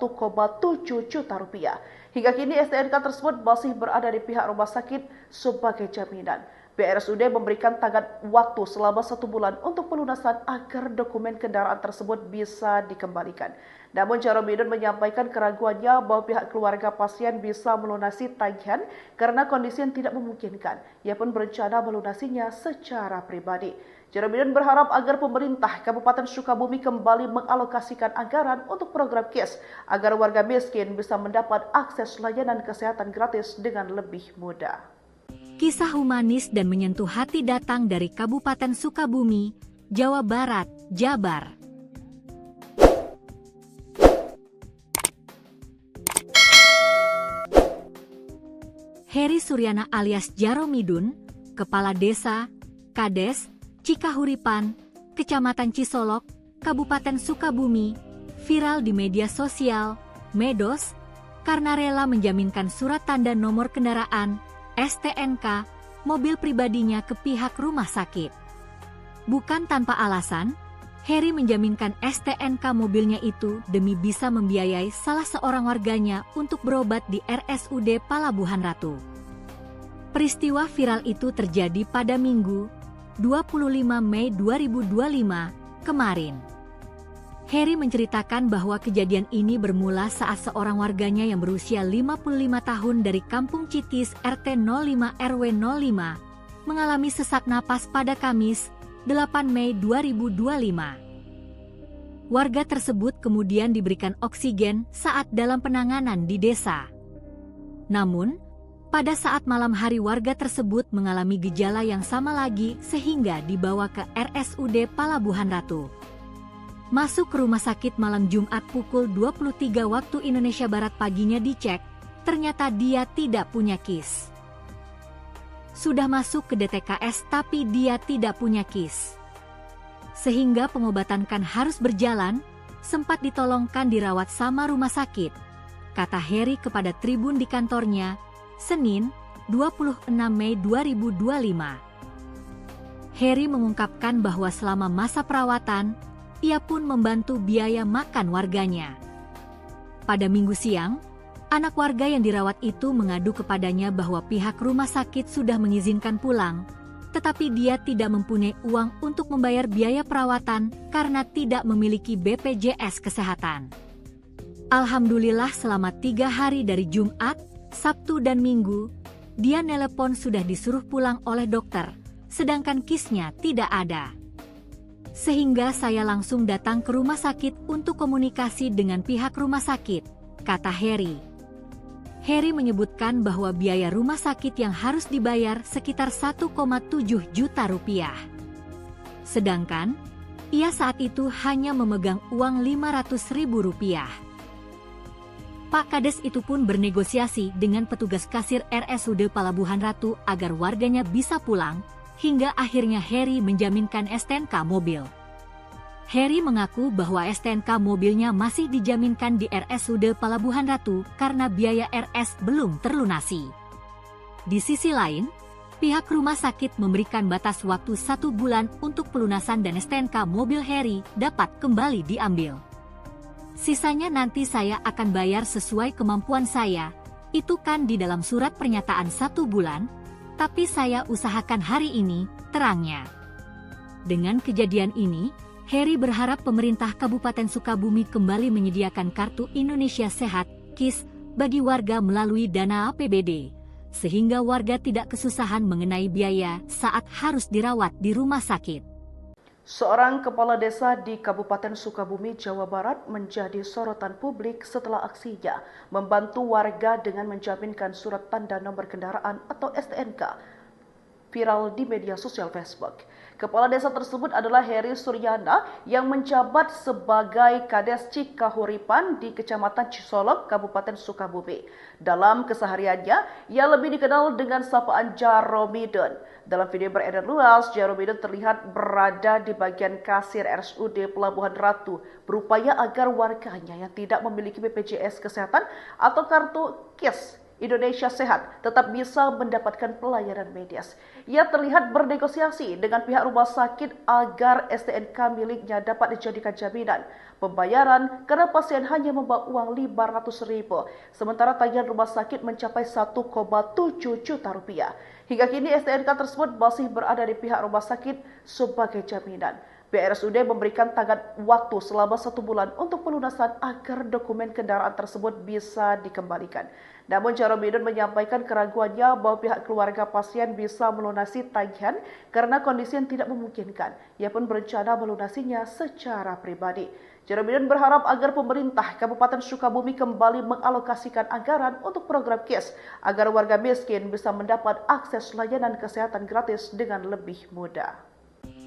juta rupiah. Hingga kini STNK tersebut masih berada di pihak rumah sakit sebagai jaminan. BRSUD memberikan tenggat waktu selama 1 bulan untuk pelunasan agar dokumen kendaraan tersebut bisa dikembalikan. Namun Jaromidon menyampaikan keraguannya bahwa pihak keluarga pasien bisa melunasi tagihan karena kondisi yang tidak memungkinkan. Ia pun berencana melunasinya secara pribadi. Jaromidon berharap agar pemerintah Kabupaten Sukabumi kembali mengalokasikan anggaran untuk program KIS agar warga miskin bisa mendapat akses layanan kesehatan gratis dengan lebih mudah. Kisah humanis dan menyentuh hati datang dari Kabupaten Sukabumi, Jawa Barat, Jabar. Heri Suryana alias Jaromidon, Kepala Desa, Kades, Cikahuripan, Kecamatan Cisolok, Kabupaten Sukabumi, viral di media sosial, Medos, karena rela menjaminkan surat tanda nomor kendaraan, STNK, mobil pribadinya ke pihak rumah sakit. Bukan tanpa alasan, Heri menjaminkan STNK mobilnya itu demi bisa membiayai salah seorang warganya untuk berobat di RSUD Palabuhan Ratu. Peristiwa viral itu terjadi pada Minggu, 25 Mei 2025, kemarin. Heri menceritakan bahwa kejadian ini bermula saat seorang warganya yang berusia 55 tahun dari Kampung Citis RT 05 RW 05 mengalami sesak napas pada Kamis, 8 Mei 2025. Warga tersebut kemudian diberikan oksigen saat dalam penanganan di desa. Namun, pada saat malam hari warga tersebut mengalami gejala yang sama lagi sehingga dibawa ke RSUD Palabuhan Ratu. Masuk ke rumah sakit malam Jumat pukul 23 waktu Indonesia Barat paginya dicek, ternyata dia tidak punya KIS. Sudah masuk ke DTKS tapi dia tidak punya KIS. Sehingga pengobatan kan harus berjalan, sempat ditolongkan dirawat sama rumah sakit, kata Heri kepada Tribun di kantornya, Senin, 26 Mei 2025. Heri mengungkapkan bahwa selama masa perawatan, ia pun membantu biaya makan warganya. Pada Minggu siang, anak warga yang dirawat itu mengadu kepadanya bahwa pihak rumah sakit sudah mengizinkan pulang, tetapi dia tidak mempunyai uang untuk membayar biaya perawatan karena tidak memiliki BPJS Kesehatan. Alhamdulillah selama 3 hari dari Jumat, Sabtu dan Minggu, dia nelepon sudah disuruh pulang oleh dokter, sedangkan KIS-nya tidak ada. Sehingga saya langsung datang ke rumah sakit untuk komunikasi dengan pihak rumah sakit, kata Heri. Heri menyebutkan bahwa biaya rumah sakit yang harus dibayar sekitar 1,7 juta rupiah. Sedangkan, Ia saat itu hanya memegang uang Rp500.000. Pak Kades itu pun bernegosiasi dengan petugas kasir RSUD Palabuhan Ratu agar warganya bisa pulang, hingga akhirnya Heri menjaminkan STNK mobil. Heri mengaku bahwa STNK mobilnya masih dijaminkan di RSUD Palabuhan Ratu karena biaya RS belum terlunasi. Di sisi lain, pihak rumah sakit memberikan batas waktu 1 bulan untuk pelunasan dan STNK mobil Heri dapat kembali diambil. Sisanya nanti saya akan bayar sesuai kemampuan saya, itu kan di dalam surat pernyataan 1 bulan, tapi saya usahakan hari ini, terangnya. Dengan kejadian ini, Heri berharap pemerintah Kabupaten Sukabumi kembali menyediakan Kartu Indonesia Sehat, KIS, bagi warga melalui dana APBD, sehingga warga tidak kesusahan mengenai biaya saat harus dirawat di rumah sakit. Seorang kepala desa di Kabupaten Sukabumi, Jawa Barat menjadi sorotan publik setelah aksinya membantu warga dengan menjaminkan surat tanda nomor kendaraan atau STNK viral di media sosial Facebook. Kepala desa tersebut adalah Heri Suryana yang menjabat sebagai Kades Cikahuripan di Kecamatan Cisolok, Kabupaten Sukabumi. Dalam kesehariannya, ia lebih dikenal dengan sapaan Jaromidon. Dalam video beredar luas, Jaromidon terlihat berada di bagian kasir RSUD Pelabuhan Ratu, berupaya agar warganya yang tidak memiliki BPJS Kesehatan atau kartu KIS Indonesia Sehat tetap bisa mendapatkan pelayanan medis. Ia terlihat bernegosiasi dengan pihak rumah sakit agar STNK miliknya dapat dijadikan jaminan pembayaran karena pasien hanya membawa uang Rp500.000, sementara tagihan rumah sakit mencapai Rp1,7 juta. Hingga kini STNK tersebut masih berada di pihak rumah sakit sebagai jaminan. BRSUD memberikan tenggat waktu selama 1 bulan untuk pelunasan agar dokumen kendaraan tersebut bisa dikembalikan. Namun Jaromidon menyampaikan keraguannya bahwa pihak keluarga pasien bisa melunasi tagihan karena kondisi yang tidak memungkinkan. Ia pun berencana melunasinya secara pribadi. Jaromidon berharap agar pemerintah Kabupaten Sukabumi kembali mengalokasikan anggaran untuk program KIS agar warga miskin bisa mendapat akses layanan kesehatan gratis dengan lebih mudah.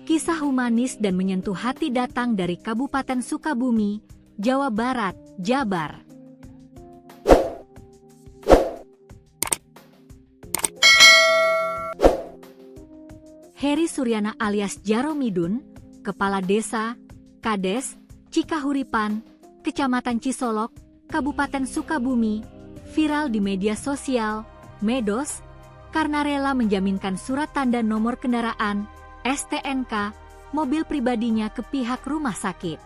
Kisah humanis dan menyentuh hati datang dari Kabupaten Sukabumi, Jawa Barat, Jabar. Heri Suryana alias Jaromidon, Kepala Desa, Kades, Cikahuripan, Kecamatan Cisolok, Kabupaten Sukabumi, viral di media sosial, Medos, karena rela menjaminkan surat tanda nomor kendaraan, STNK, mobil pribadinya ke pihak rumah sakit.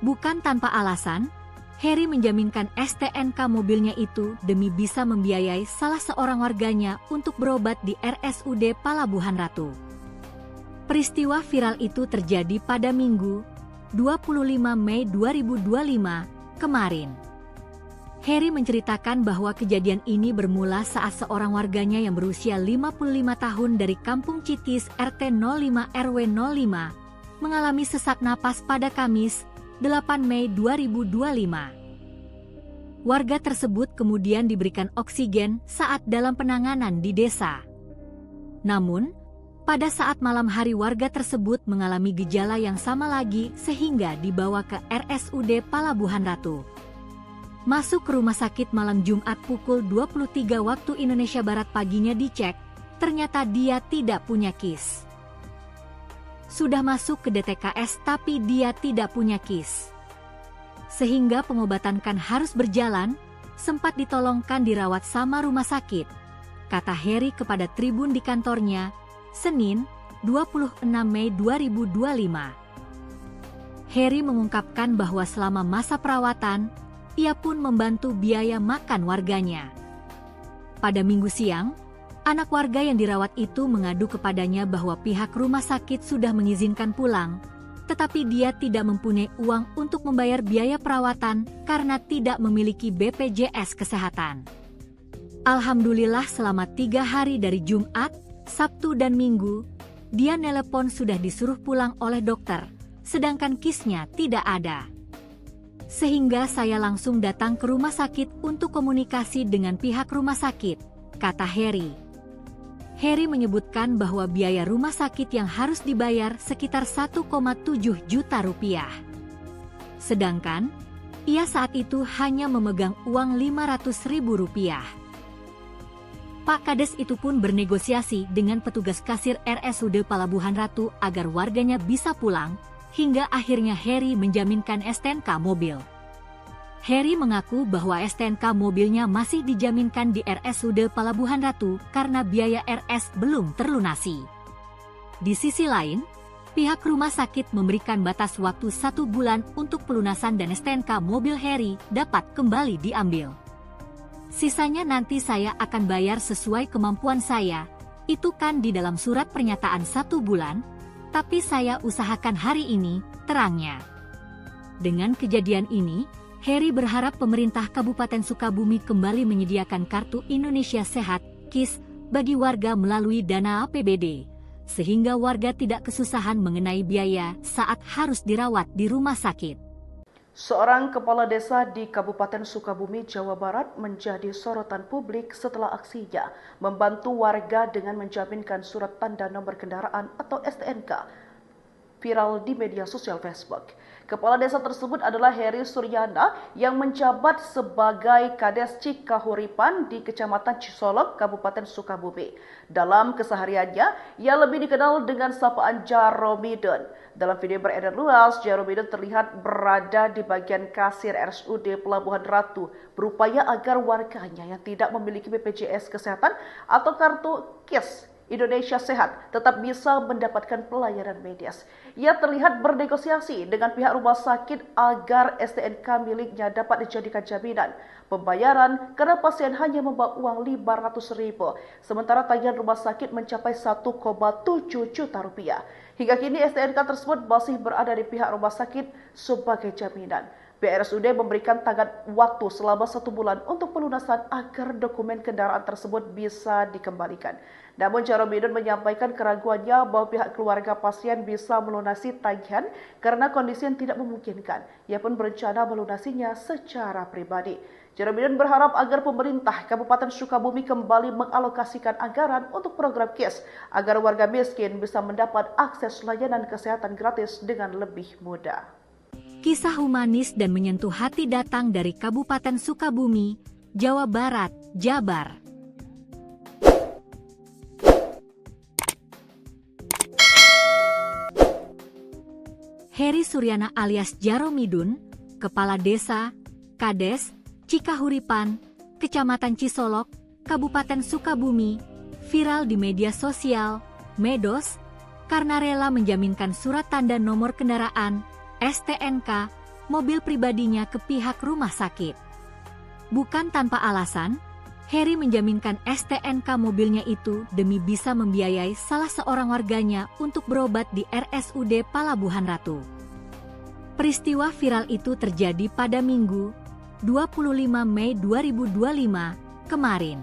Bukan tanpa alasan, Heri menjaminkan STNK mobilnya itu demi bisa membiayai salah seorang warganya untuk berobat di RSUD Palabuhan Ratu. Peristiwa viral itu terjadi pada Minggu, 25 Mei 2025, kemarin. Heri menceritakan bahwa kejadian ini bermula saat seorang warganya yang berusia 55 tahun dari Kampung Citis RT 05 RW 05 mengalami sesak napas pada Kamis, 8 Mei 2025. Warga tersebut kemudian diberikan oksigen saat dalam penanganan di desa. Namun, pada saat malam hari warga tersebut mengalami gejala yang sama lagi sehingga dibawa ke RSUD Palabuhan Ratu. Masuk ke rumah sakit malam Jumat pukul 23 waktu Indonesia Barat paginya dicek, ternyata dia tidak punya KIS. Sudah masuk ke DTKS tapi dia tidak punya KIS. Sehingga pengobatan kan harus berjalan, sempat ditolongkan dirawat sama rumah sakit, kata Heri kepada Tribun di kantornya, Senin, 26 Mei 2025. Heri mengungkapkan bahwa selama masa perawatan, ia pun membantu biaya makan warganya. Pada Minggu siang, anak warga yang dirawat itu mengadu kepadanya bahwa pihak rumah sakit sudah mengizinkan pulang, tetapi dia tidak mempunyai uang untuk membayar biaya perawatan karena tidak memiliki BPJS Kesehatan. Alhamdulillah selama 3 hari dari Jumat, Sabtu dan Minggu, dia nelepon sudah disuruh pulang oleh dokter, sedangkan KIS-nya tidak ada. Sehingga saya langsung datang ke rumah sakit untuk komunikasi dengan pihak rumah sakit, kata Heri. Heri menyebutkan bahwa biaya rumah sakit yang harus dibayar sekitar 1,7 juta rupiah. Sedangkan, ia saat itu hanya memegang uang 500.000 rupiah. Pak Kades itu pun bernegosiasi dengan petugas kasir RSUD Palabuhan Ratu agar warganya bisa pulang, hingga akhirnya Heri menjaminkan STNK mobil. Heri mengaku bahwa STNK mobilnya masih dijaminkan di RSUD Palabuhan Ratu karena biaya RS belum terlunasi. Di sisi lain, pihak rumah sakit memberikan batas waktu 1 bulan untuk pelunasan dan STNK mobil Heri dapat kembali diambil. Sisanya nanti saya akan bayar sesuai kemampuan saya, itu kan di dalam surat pernyataan 1 bulan, tapi saya usahakan hari ini, terangnya. Dengan kejadian ini, Heri berharap pemerintah Kabupaten Sukabumi kembali menyediakan Kartu Indonesia Sehat (KIS) bagi warga melalui dana APBD, sehingga warga tidak kesusahan mengenai biaya saat harus dirawat di rumah sakit. Seorang kepala desa di Kabupaten Sukabumi, Jawa Barat menjadi sorotan publik setelah aksinya membantu warga dengan menjaminkan surat tanda nomor kendaraan atau STNK viral di media sosial Facebook. Kepala desa tersebut adalah Heri Suryana yang menjabat sebagai Kades Cikahuripan di Kecamatan Cisolok, Kabupaten Sukabumi. Dalam kesehariannya, ia lebih dikenal dengan sapaan Jaromidon. Dalam video beredar luas, Jaromidon terlihat berada di bagian kasir RSUD Pelabuhan Ratu, berupaya agar warganya yang tidak memiliki BPJS Kesehatan atau kartu KIS Indonesia Sehat tetap bisa mendapatkan pelayanan medis. Ia terlihat bernegosiasi dengan pihak rumah sakit agar STNK miliknya dapat dijadikan jaminan pembayaran karena pasien hanya membawa uang 500.000, sementara tagihan rumah sakit mencapai 1,7 juta rupiah. Hingga kini STNK tersebut masih berada di pihak rumah sakit sebagai jaminan. BRSUD memberikan tenggat waktu selama 1 bulan untuk pelunasan agar dokumen kendaraan tersebut bisa dikembalikan. Namun Jaromidon menyampaikan keraguannya bahwa pihak keluarga pasien bisa melunasi tagihan karena kondisi yang tidak memungkinkan. Ia pun berencana melunasinya secara pribadi. Jaromidon berharap agar pemerintah Kabupaten Sukabumi kembali mengalokasikan anggaran untuk program KIS agar warga miskin bisa mendapat akses layanan kesehatan gratis dengan lebih mudah. Kisah humanis dan menyentuh hati datang dari Kabupaten Sukabumi, Jawa Barat, Jabar. Heri Suryana alias Jaromidon, Kepala Desa, Kades, Cikahuripan, Kecamatan Cisolok, Kabupaten Sukabumi, viral di media sosial, Medos, karena rela menjaminkan surat tanda nomor kendaraan STNK, mobil pribadinya ke pihak rumah sakit. Bukan tanpa alasan, Heri menjaminkan STNK mobilnya itu demi bisa membiayai salah seorang warganya untuk berobat di RSUD Palabuhan Ratu. Peristiwa viral itu terjadi pada Minggu, 25 Mei 2025, kemarin.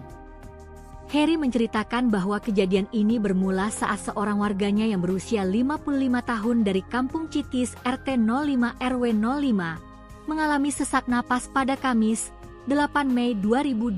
Heri menceritakan bahwa kejadian ini bermula saat seorang warganya yang berusia 55 tahun dari Kampung Citis RT 05 RW 05 mengalami sesak napas pada Kamis, 8 Mei 2025.